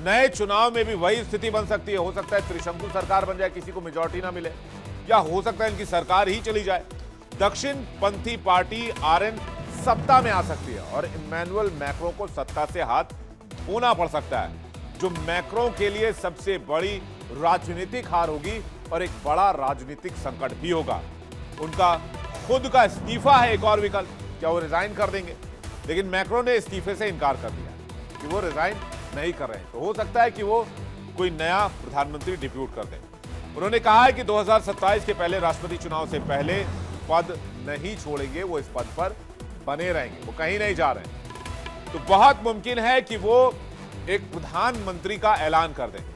नए चुनाव में भी वही स्थिति बन सकती है। हो सकता है त्रिशंकु सरकार बन जाए, किसी को मेजॉरिटी ना मिले, या हो सकता है इनकी सरकार ही चली जाए। दक्षिण पंथी पार्टी आरएन सत्ता में आ सकती है और इमैनुअल मैक्रो को सत्ता से हाथ धोना पड़ सकता है, जो मैक्रो के लिए सबसे बड़ी राजनीतिक हार होगी और एक बड़ा राजनीतिक संकट भी होगा। उनका खुद का इस्तीफा है एक और विकल्प। क्या वो रिजाइन कर देंगे? लेकिन मैक्रोन ने इस्तीफे से इनकार कर दिया कि वो रिजाइन नहीं कर रहे हैं। तो हो सकता है कि वो कोई नया प्रधानमंत्री डिप्यूट कर दें। उन्होंने कहा है कि 2027 के पहले राष्ट्रपति चुनाव से पहले पद नहीं छोड़ेंगे, वो इस पद पर बने रहेंगे, वो कहीं नहीं जा रहे हैं। तो बहुत मुमकिन है कि वो एक प्रधानमंत्री का ऐलान कर देंगे।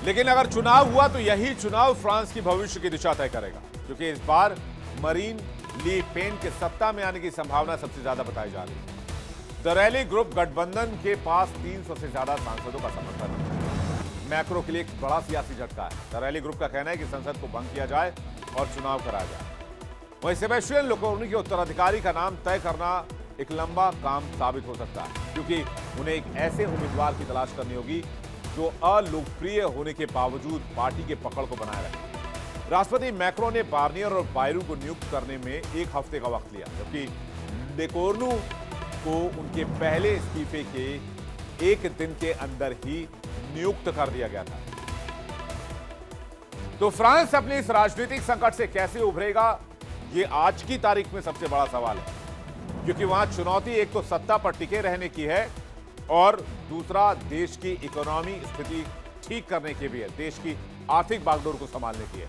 लेकिन अगर चुनाव हुआ तो यही चुनाव फ्रांस की भविष्य की दिशा तय करेगा, क्योंकि इस बार मरीन ली पेन के सत्ता में आने की संभावना सबसे ज्यादा बताई जा रही है। द रैली ग्रुप गठबंधन के पास 300 से ज्यादा सांसदों का समर्थन है। मैक्रो के लिए एक बड़ा सियासी झटका है। द रैली ग्रुप का कहना है कि संसद को भंग किया जाए और चुनाव कराया जाए। वहीं सेबेस्टियन लेकोर्नु के उत्तराधिकारी का नाम तय करना एक लंबा काम साबित हो सकता है, क्योंकि उन्हें एक ऐसे उम्मीदवार की तलाश करनी होगी जो अलोकप्रिय होने के बावजूद पार्टी के पकड़ को बनाए रखे। राष्ट्रपति मैक्रोन ने बार्नियर और बायरू को नियुक्त करने में 1 हफ्ते का वक्त लिया, जबकि लेकोर्नु को उनके पहले इस्तीफे के 1 दिन के अंदर ही नियुक्त कर दिया गया था। तो फ्रांस अपने इस राजनीतिक संकट से कैसे उभरेगा, यह आज की तारीख में सबसे बड़ा सवाल है, क्योंकि वहां चुनौती एक तो सत्ता पर टिके रहने की है और दूसरा देश की इकोनॉमी स्थिति ठीक करने की भी है, देश की आर्थिक बागडोर को संभालने की है।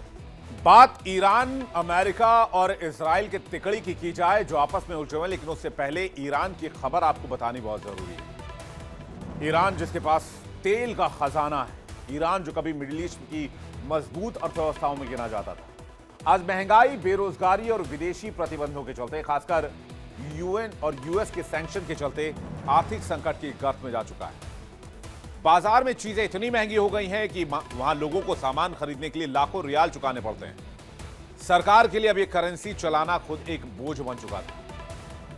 बात ईरान, अमेरिका और इजराइल के तिकड़ी की जाए जो आपस में उलझे हुए, लेकिन उससे पहले ईरान की खबर आपको बतानी बहुत जरूरी है। ईरान जिसके पास तेल का खजाना है, ईरान जो कभी मिडिल ईस्ट की मजबूत अर्थव्यवस्थाओं में गिना जाता था, आज महंगाई, बेरोजगारी और विदेशी प्रतिबंधों के चलते, खासकर यूएन और यूएस के सैंक्शन के चलते आर्थिक संकट की गर्त में जा चुका है। बाजार में चीजें इतनी महंगी हो गई हैं कि वहां लोगों को सामान खरीदने के लिए लाखों रियाल चुकाने पड़ते हैं। सरकार के लिए अब ये करेंसी चलाना खुद एक बोझ बन चुका था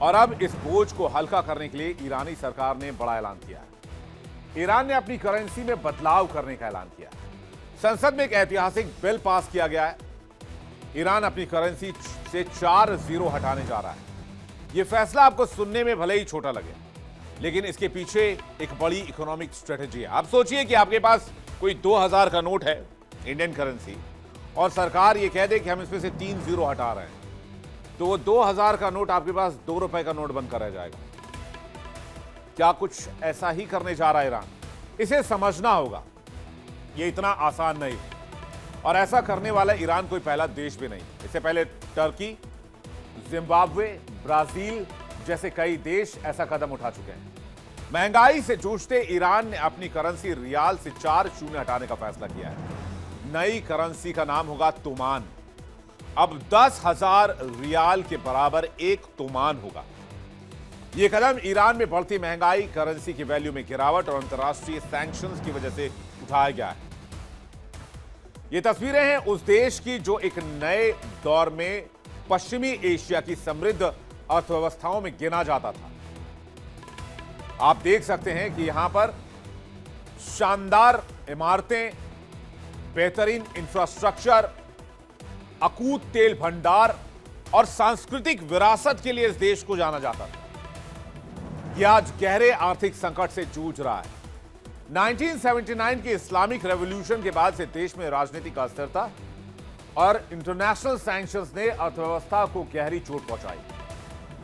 और अब इस बोझ को हल्का करने के लिए ईरानी सरकार ने बड़ा ऐलान किया है। ईरान ने अपनी करेंसी में बदलाव करने का ऐलान किया। संसद में एक ऐतिहासिक बिल पास किया गया है। ईरान अपनी करेंसी से 4 जीरो हटाने जा रहा है। यह फैसला आपको सुनने में भले ही छोटा लगे, लेकिन इसके पीछे एक बड़ी इकोनॉमिक स्ट्रेटेजी है। आप सोचिए कि आपके पास कोई 2000 का नोट है, इंडियन करेंसी, और सरकार ये कह दे कि हम इसमें से 3 जीरो हटा रहे हैं, तो वो 2000 का नोट आपके पास 2 रुपए का नोट बनकर रह जाएगा। क्या कुछ ऐसा ही करने जा रहा है ईरान? इसे समझना होगा, ये इतना आसान नहीं, और ऐसा करने वाला ईरान कोई पहला देश भी नहीं। इससे पहले टर्की, जिम्बाब्वे, ब्राजील जैसे कई देश ऐसा कदम उठा चुके हैं। महंगाई से जूझते ईरान ने अपनी करेंसी रियाल से 4 शून्य हटाने का फैसला किया है। नई करेंसी का नाम होगा तुमान। अब 10,000 रियाल के बराबर 1 तुमान होगा। यह कदम ईरान में बढ़ती महंगाई, करेंसी की वैल्यू में गिरावट और अंतर्राष्ट्रीय सैंक्शंस की वजह से उठाया गया है। ये तस्वीरें हैं उस देश की जो एक नए दौर में पश्चिमी एशिया की समृद्ध अर्थव्यवस्थाओं में गिना जाता था। आप देख सकते हैं कि यहां पर शानदार इमारतें, बेहतरीन इंफ्रास्ट्रक्चर, अकूत तेल भंडार और सांस्कृतिक विरासत के लिए इस देश को जाना जाता था। यह आज गहरे आर्थिक संकट से जूझ रहा है। 1979 की इस्लामिक रेवोल्यूशन के बाद से देश में राजनीतिक अस्थिरता और इंटरनेशनल सैंक्शंस ने अर्थव्यवस्था को गहरी चोट पहुंचाई।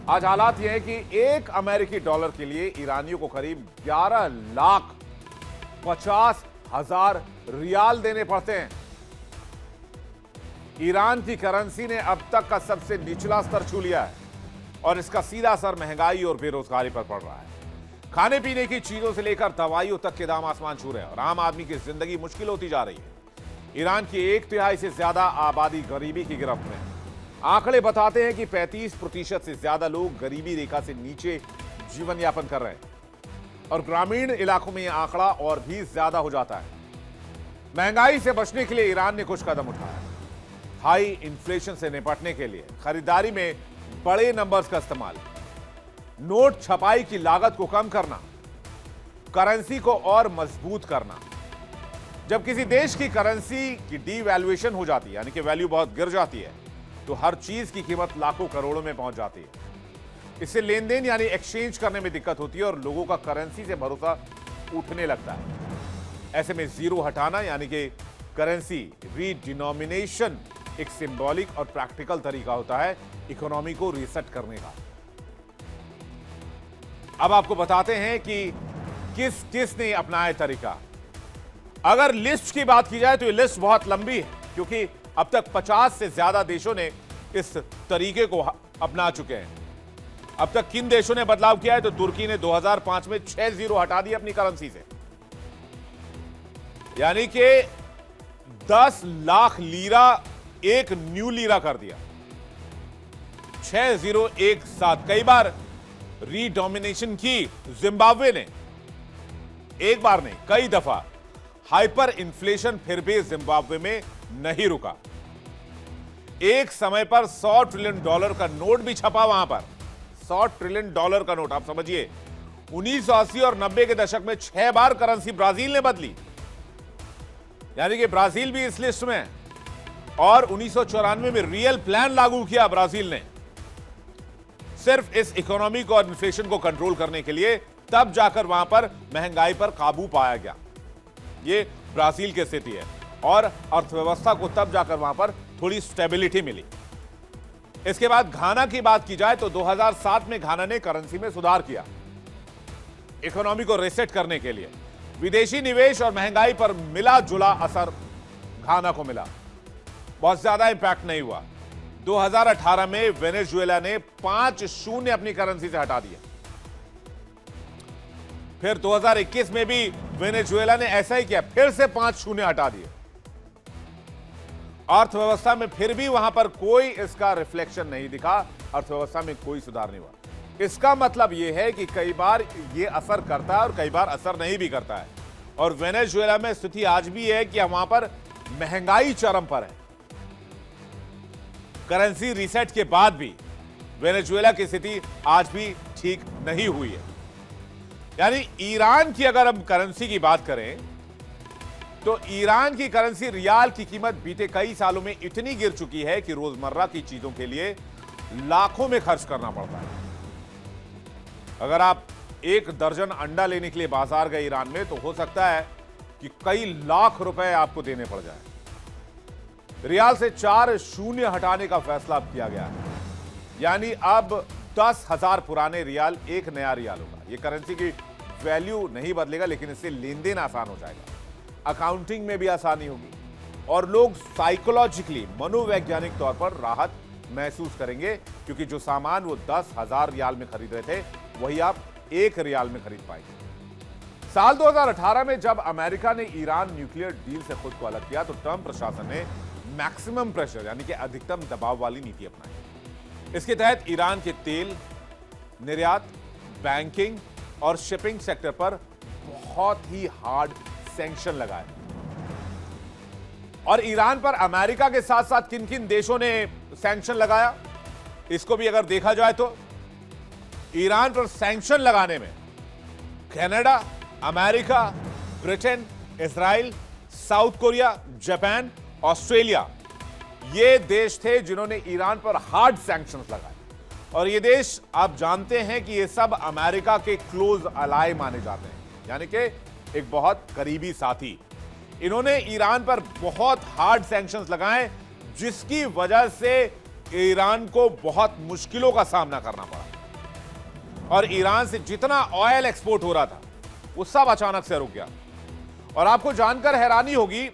आज हालात यह है कि 1 अमेरिकी डॉलर के लिए ईरानियों को करीब 11,50,000 रियाल देने पड़ते हैं। ईरान की करेंसी ने अब तक का सबसे निचला स्तर छू लिया है और इसका सीधा असर महंगाई और बेरोजगारी पर पड़ रहा है। खाने पीने की चीजों से लेकर दवाइयों तक के दाम आसमान छू रहे हैं और आम आदमी की जिंदगी मुश्किल होती जा रही है। ईरान की 1/3 से ज्यादा आबादी गरीबी की गिरफ्त में है। आंकड़े बताते हैं कि 35% से ज्यादा लोग गरीबी रेखा से नीचे जीवन यापन कर रहे हैं और ग्रामीण इलाकों में यह आंकड़ा और भी ज्यादा हो जाता है। महंगाई से बचने के लिए ईरान ने कुछ कदम उठाया। हाई इन्फ्लेशन से निपटने के लिए खरीदारी में बड़े नंबर्स का इस्तेमाल, नोट छपाई की लागत को कम करना, करेंसी को और मजबूत करना। जब किसी देश की करेंसी की डीवैल्यूएशन हो जाती है, यानी कि वैल्यू बहुत गिर जाती है, तो हर चीज की कीमत लाखों करोड़ों में पहुंच जाती है। इससे लेन देन यानी एक्सचेंज करने में दिक्कत होती है और लोगों का करेंसी से भरोसा उठने लगता है। ऐसे में जीरो हटाना यानी कि करेंसी रीडिनोमिनेशन एक सिंबॉलिक और प्रैक्टिकल तरीका होता है इकोनॉमी को रीसेट करने का। अब आपको बताते हैं कि किस किस ने अपनाया तरीका। अगर लिस्ट की बात की जाए तो ये लिस्ट बहुत लंबी है, क्योंकि अब तक 50 से ज्यादा देशों ने इस तरीके को अपना चुके हैं। अब तक किन देशों ने बदलाव किया है? तो तुर्की ने 2005 में 6 जीरो हटा दिए अपनी करेंसी से, यानी कि 10 लाख लीरा एक न्यू लीरा कर दिया। 6 जीरो एक साथ। कई बार रीडोमिनेशन की जिम्बाब्वे ने, एक बार नहीं कई दफा। हाइपर इन्फ्लेशन फिर भी जिम्बाब्वे में नहीं रुका। एक समय पर $100 ट्रिलियन का नोट भी छपा वहां पर। $100 ट्रिलियन का नोट। आप समझिए 1980 और 90 के दशक में 6 बार करेंसी ब्राजील ने बदली, यानी कि ब्राजील भी इस लिस्ट में है। और 1994 में रियल प्लान लागू किया ब्राजील ने, सिर्फ इस इकोनॉमी को और इन्फ्लेशन को कंट्रोल करने के लिए। तब जाकर वहां पर महंगाई पर काबू पाया गया। ये ब्राजील की स्थिति है। और अर्थव्यवस्था को तब जाकर वहां पर थोड़ी स्टेबिलिटी मिली। इसके बाद घाना की बात की जाए तो 2007 में घाना ने करेंसी में सुधार किया इकोनॉमी को रीसेट करने के लिए। विदेशी निवेश और महंगाई पर मिला जुला असर घाना को मिला, बहुत ज्यादा इंपैक्ट नहीं हुआ। 2018 में वेनेजुएला ने 5-0 अपनी करेंसी से हटा दिया। फिर 2021 में भी वेनेजुएला ने ऐसा ही किया, फिर से 5-0 हटा दिए। अर्थव्यवस्था में फिर भी वहां पर कोई इसका रिफ्लेक्शन नहीं दिखा, अर्थव्यवस्था में कोई सुधार नहीं हुआ। इसका मतलब यह है कि कई बार यह असर करता है और कई बार असर नहीं भी करता है। और वेनेजुएला में स्थिति आज भी है कि वहां पर महंगाई चरम पर है। करेंसी रीसेट के बाद भी वेनेजुएला की स्थिति आज भी ठीक नहीं हुई है। यानी ईरान की अगर हम करेंसी की बात करें तो ईरान की करेंसी रियाल की कीमत बीते कई सालों में इतनी गिर चुकी है कि रोजमर्रा की चीजों के लिए लाखों में खर्च करना पड़ता है। अगर आप 1 दर्जन अंडा लेने के लिए बाजार गए ईरान में तो हो सकता है कि कई लाख रुपए आपको देने पड़ जाए। रियाल से 4 हटाने का फैसला अब किया गया है, यानी अब 10,000 पुराने रियाल एक नया रियाल होगा। ये करेंसी की वैल्यू नहीं बदलेगा, लेकिन इससे लेन देन आसान हो जाएगा, अकाउंटिंग में भी आसानी होगी और लोग साइकोलॉजिकली, मनोवैज्ञानिक तौर पर राहत महसूस करेंगे, क्योंकि जो सामान वो 10,000 रियाल में खरीद रहे थे वही आप 1 रियाल में खरीद पाएंगे। साल 2018 में जब अमेरिका ने ईरान न्यूक्लियर डील से खुद को अलग किया तो ट्रंप प्रशासन ने मैक्सिमम प्रेशर यानी कि अधिकतम दबाव वाली नीति अपनाई। इसके तहत ईरान के तेल निर्यात, बैंकिंग और शिपिंग सेक्टर पर बहुत ही हार्ड सैंक्शन लगाए। और ईरान पर अमेरिका के साथ साथ किन किन देशों ने सैंक्शन लगाया, इसको भी अगर देखा जाए तो ईरान पर सैंक्शन लगाने में Canada, America, Britain, Israel, south Korea, Japan, Australia, ये देश थे जिन्होंने ईरान पर हार्ड सैंक्शंस लगाए। और ये देश आप जानते हैं कि ये सब अमेरिका के क्लोज अलाय माने जाते हैं, यानी कि एक बहुत करीबी साथी। इन्होंने ईरान पर बहुत हार्ड सैंक्शंस लगाए, जिसकी वजह से ईरान को बहुत मुश्किलों का सामना करना पड़ा। और ईरान से जितना ऑयल एक्सपोर्ट हो रहा था वो सब अचानक से रुक गया। और आपको जानकर हैरानी होगी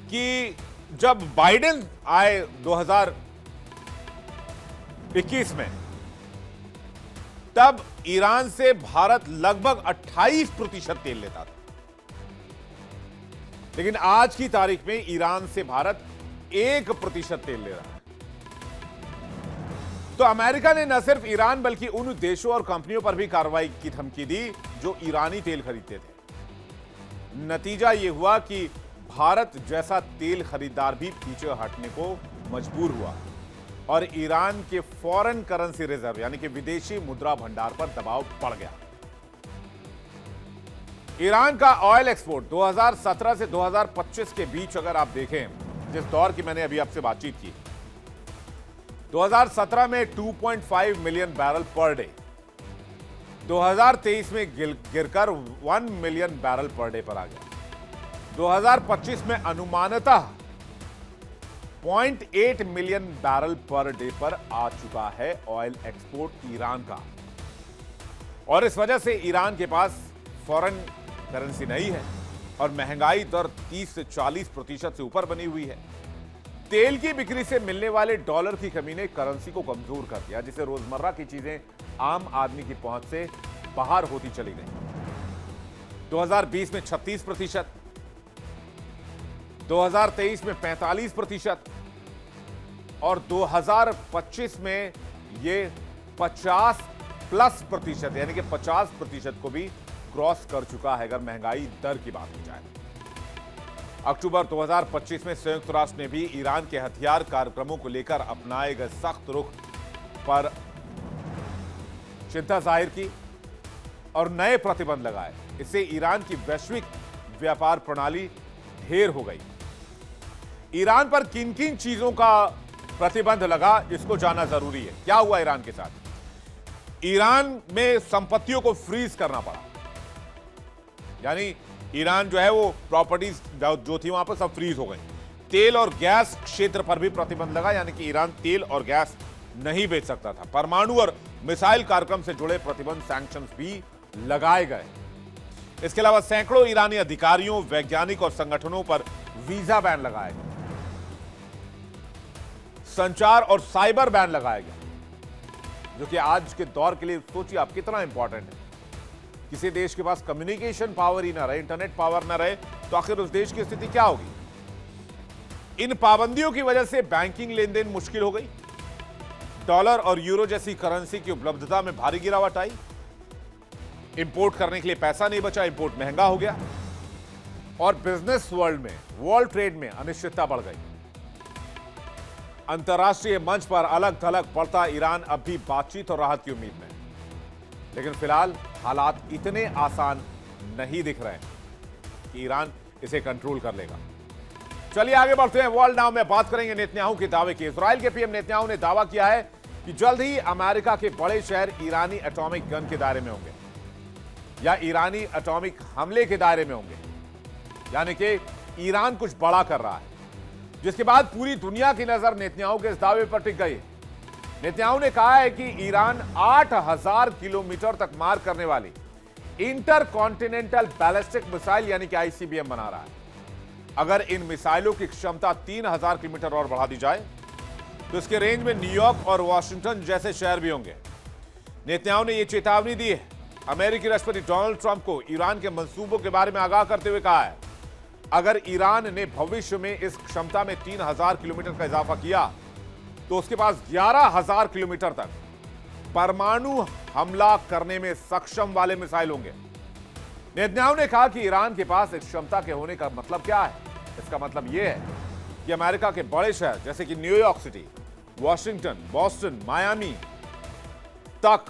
कि जब बाइडेन आए 2021 में, तब ईरान से भारत लगभग 28% तेल लेता था, लेकिन आज की तारीख में ईरान से भारत 1% तेल ले रहा है। तो अमेरिका ने न सिर्फ ईरान बल्कि उन देशों और कंपनियों पर भी कार्रवाई की धमकी दी जो ईरानी तेल खरीदते थे। नतीजा यह हुआ कि भारत जैसा तेल खरीदार भी पीछे हटने को मजबूर हुआ और ईरान के फॉरेन करेंसी रिजर्व यानी कि विदेशी मुद्रा भंडार पर दबाव बढ़ गया। ईरान का ऑयल एक्सपोर्ट 2017 से 2025 के बीच अगर आप देखें, जिस दौर की मैंने अभी आपसे बातचीत की, 2017 में 2.5 मिलियन बैरल पर डे, 2023 में गिरकर 1 मिलियन बैरल पर डे पर आ गया। 2025 में अनुमानतः 0.8 मिलियन बैरल पर डे पर आ चुका है ऑयल एक्सपोर्ट ईरान का। और इस वजह से ईरान के पास फॉरेन करेंसी नहीं है और महंगाई दर 30 से 40% से ऊपर बनी हुई है। तेल की बिक्री से मिलने वाले डॉलर की कमी ने करेंसी को कमजोर कर दिया, जिससे रोजमर्रा की चीजें आम आदमी की पहुंच से बाहर होती चली गई। 2020 में 36%, 2023 में 45% और 2025 में ये 50+% यानी कि 50% को भी क्रॉस कर चुका है अगर महंगाई दर की बात की जाए। अक्टूबर 2025 में संयुक्त राष्ट्र ने भी ईरान के हथियार कार्यक्रमों को लेकर अपनाए गए सख्त रुख पर चिंता जाहिर की और नए प्रतिबंध लगाए। इससे ईरान की वैश्विक व्यापार प्रणाली ढेर हो गई। ईरान पर किन किन चीजों का प्रतिबंध लगा, इसको जानना जरूरी है। क्या हुआ ईरान के साथ? ईरान में संपत्तियों को फ्रीज करना पड़ा, यानी ईरान जो है वो प्रॉपर्टीज जो थी वहां पर सब फ्रीज हो गई। तेल और गैस क्षेत्र पर भी प्रतिबंध लगा, यानी कि ईरान तेल और गैस नहीं बेच सकता था। परमाणु और मिसाइल कार्यक्रम से जुड़े प्रतिबंध सैंक्शंस भी लगाए गए। इसके अलावा सैकड़ों ईरानी अधिकारियों, वैज्ञानिक और संगठनों पर वीजा बैन लगाया गया। संचार और साइबर बैन लगाया गया, जो कि आज के दौर के लिए सोचिए आप कितना इंपॉर्टेंट है। किसी देश के पास कम्युनिकेशन पावर ही ना रहे, इंटरनेट पावर ना रहे, तो आखिर उस देश की स्थिति क्या होगी? इन पाबंदियों की वजह से बैंकिंग लेन देन मुश्किल हो गई। डॉलर और यूरो जैसी करेंसी की उपलब्धता में भारी गिरावट आई। इंपोर्ट करने के लिए पैसा नहीं बचा, इंपोर्ट महंगा हो गया और बिजनेस वर्ल्ड में, वर्ल्ड ट्रेड में अनिश्चितता बढ़ गई। अंतर्राष्ट्रीय मंच पर अलग थलग पड़ता ईरान अब भी बातचीत और राहत की उम्मीद में, लेकिन फिलहाल हालात इतने आसान नहीं दिख रहे कि ईरान इसे कंट्रोल कर लेगा। चलिए आगे बढ़ते हैं। वर्ल्ड नाउ में बात करेंगे नेतन्याहू के दावे की। इजराइल के पीएम नेतन्याहू ने दावा किया है कि जल्द ही अमेरिका के बड़े शहर ईरानी एटॉमिक गन के दायरे में होंगे या ईरानी एटॉमिक हमले के दायरे में होंगे, यानी कि ईरान कुछ बड़ा कर रहा है, जिसके बाद पूरी दुनिया की नजर नेतन्याहू के इस दावे पर टिक गई। नेतन्याहू ने कहा है कि ईरान 8000 किलोमीटर तक मार करने वाली इंटर कॉन्टिनेंटल बैलिस्टिक मिसाइल यानी कि आईसीबीएम बना रहा है। अगर इन मिसाइलों की क्षमता 3000 किलोमीटर और बढ़ा दी जाए तो इसके रेंज में न्यूयॉर्क और वॉशिंगटन जैसे शहर भी होंगे। नेतन्याहू ने यह चेतावनी दी है। अमेरिकी राष्ट्रपति डोनाल्ड ट्रंप को ईरान के मंसूबों के बारे में आगाह करते हुए कहा है, अगर ईरान ने भविष्य में इस क्षमता में 3000 किलोमीटर का इजाफा किया तो उसके पास 11000 किलोमीटर तक परमाणु हमला करने में सक्षम वाले मिसाइल होंगे। नेतन्याहू ने कहा कि ईरान के पास इस क्षमता के होने का मतलब क्या है? इसका मतलब यह है कि अमेरिका के बड़े शहर जैसे कि New York city, Washington, Boston, Miami तक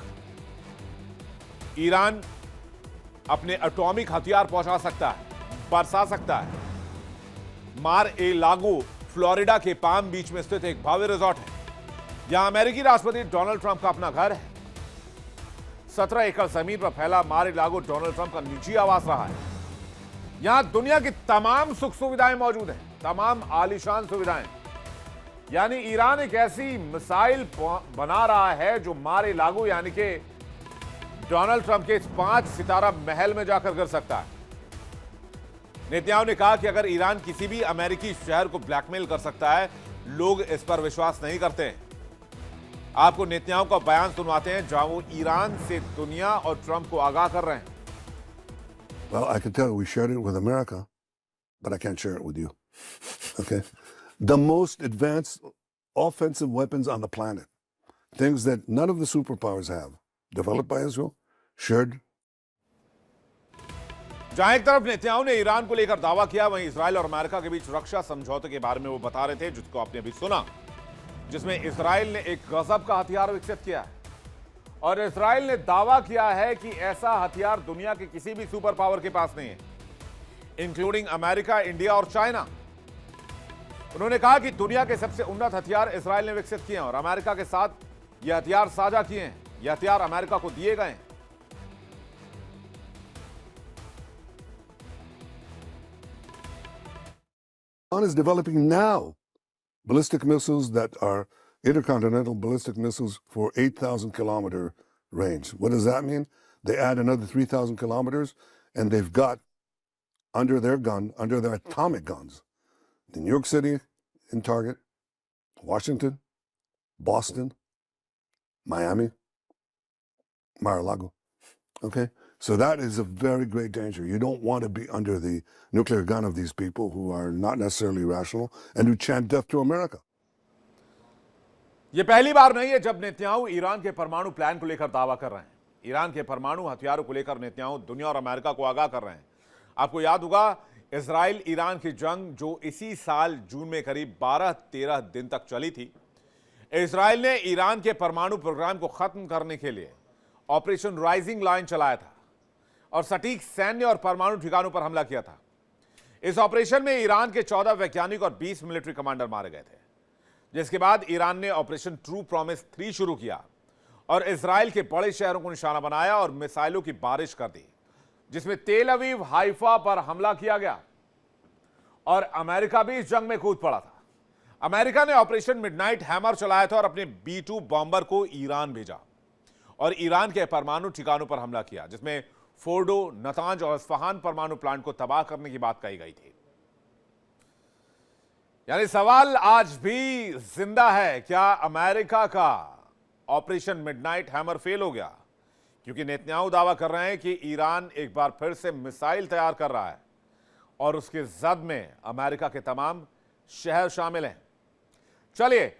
ईरान अपने एटॉमिक हथियार पहुंचा सकता है, बरसा सकता है। मार ए लागो फ्लोरिडा के पाम बीच में स्थित एक भव्य रिजॉर्ट है। यहां अमेरिकी राष्ट्रपति डोनाल्ड ट्रंप का अपना घर है। 17 एकड़ जमीन पर फैला मार ए लागो डोनाल्ड ट्रंप का निजी आवास रहा है। यहां दुनिया की तमाम सुख सुविधाएं मौजूद हैं, तमाम आलीशान सुविधाएं। यानी ईरान एक ऐसी मिसाइल बना रहा है जो मार ए लागो यानी कि डोनाल्ड ट्रंप के इस 5 सितारा महल में जाकर गिर सकता है। नेतन्याहू ने कहा कि अगर ईरान किसी भी अमेरिकी शहर को ब्लैकमेल कर सकता है, लोग इस पर विश्वास नहीं करते हैं। आपको नेतन्याहू का बयान सुनवाते हैं जहां वो ईरान से दुनिया और ट्रंप को आगाह कर रहे हैं। Well, I can tell you we shared it with America, but I can't share it with you. Okay? The most advanced offensive weapons on the planet, things that none of the superpowers have, developed by Israel, shared. जहां एक तरफ Netanyahu ने Iran को लेकर दावा किया, वहीं Israel और अमेरिका के बीच रक्षा समझौते के बारे में वो बता रहे थे, जिसको आपने अभी सुना, जिसमें इजराइल ने एक गजब का हथियार विकसित किया है और इजराइल ने दावा किया है कि ऐसा हथियार दुनिया के किसी भी सुपर पावर के पास नहीं है, इंक्लूडिंग अमेरिका, इंडिया और चाइना। उन्होंने कहा कि दुनिया के सबसे उन्नत हथियार इजराइल ने विकसित किए हैं और अमेरिका के साथ ये हथियार साझा किए हैं। ये हथियार अमेरिका को दिए गए हैं। Iran is developing now ballistic missiles that are intercontinental ballistic missiles for 8,000 kilometer range. What does that mean? They add another 3,000 kilometers, and they've got under their atomic guns, New York City in target, Washington, Boston, Miami, Mar-a-Lago. Okay? So that is a very great danger. You don't want to be under the nuclear gun of these people who are not necessarily rational and who chant death to America. यह पहली बार नहीं है जब Netanyahu Iran के परमाणु plan को लेकर दावा कर रहे हैं। ईरान के परमाणु हथियारों को लेकर नेतन्याहू दुनिया और अमेरिका को आगाह कर रहे हैं। आपको याद होगा इजराइल ईरान की जंग जो इसी साल जून में करीब 12-13 दिन तक चली थी। इजराइल ने ईरान के परमाणु प्रोग्राम को खत्म करने के लिए ऑपरेशन राइजिंग लाइन चलाया था और सटीक सैन्य और परमाणु ठिकानों पर हमला किया था। इस ऑपरेशन में ईरान के 14 वैज्ञानिक और 20 मिलिट्री कमांडर मारे गए थे, जिसके बाद ईरान ने ऑपरेशन ट्रू प्रॉमिस 3 शुरू किया और इजराइल के बड़े शहरों को निशाना बनाया और मिसाइलों की बारिश कर दी, जिसमें तेल अवीव, हाइफा पर हमला किया गया और अमेरिका भी इस जंग में कूद पड़ा था। अमेरिका ने ऑपरेशन मिडनाइट हैमर चलाया था और अपने B-2 बॉम्बर को ईरान भेजा और ईरान के परमाणु ठिकानों पर हमला किया, जिसमें फोर्डो, नतांज और इस्फहान परमाणु प्लांट को तबाह करने की बात कही गई थी। यानी सवाल आज भी जिंदा है, क्या अमेरिका का ऑपरेशन मिडनाइट हैमर फेल हो गया? क्योंकि नेतन्याहू दावा कर रहे हैं कि ईरान एक बार फिर से मिसाइल तैयार कर रहा है और उसके जद में अमेरिका के तमाम शहर शामिल हैं। चलिए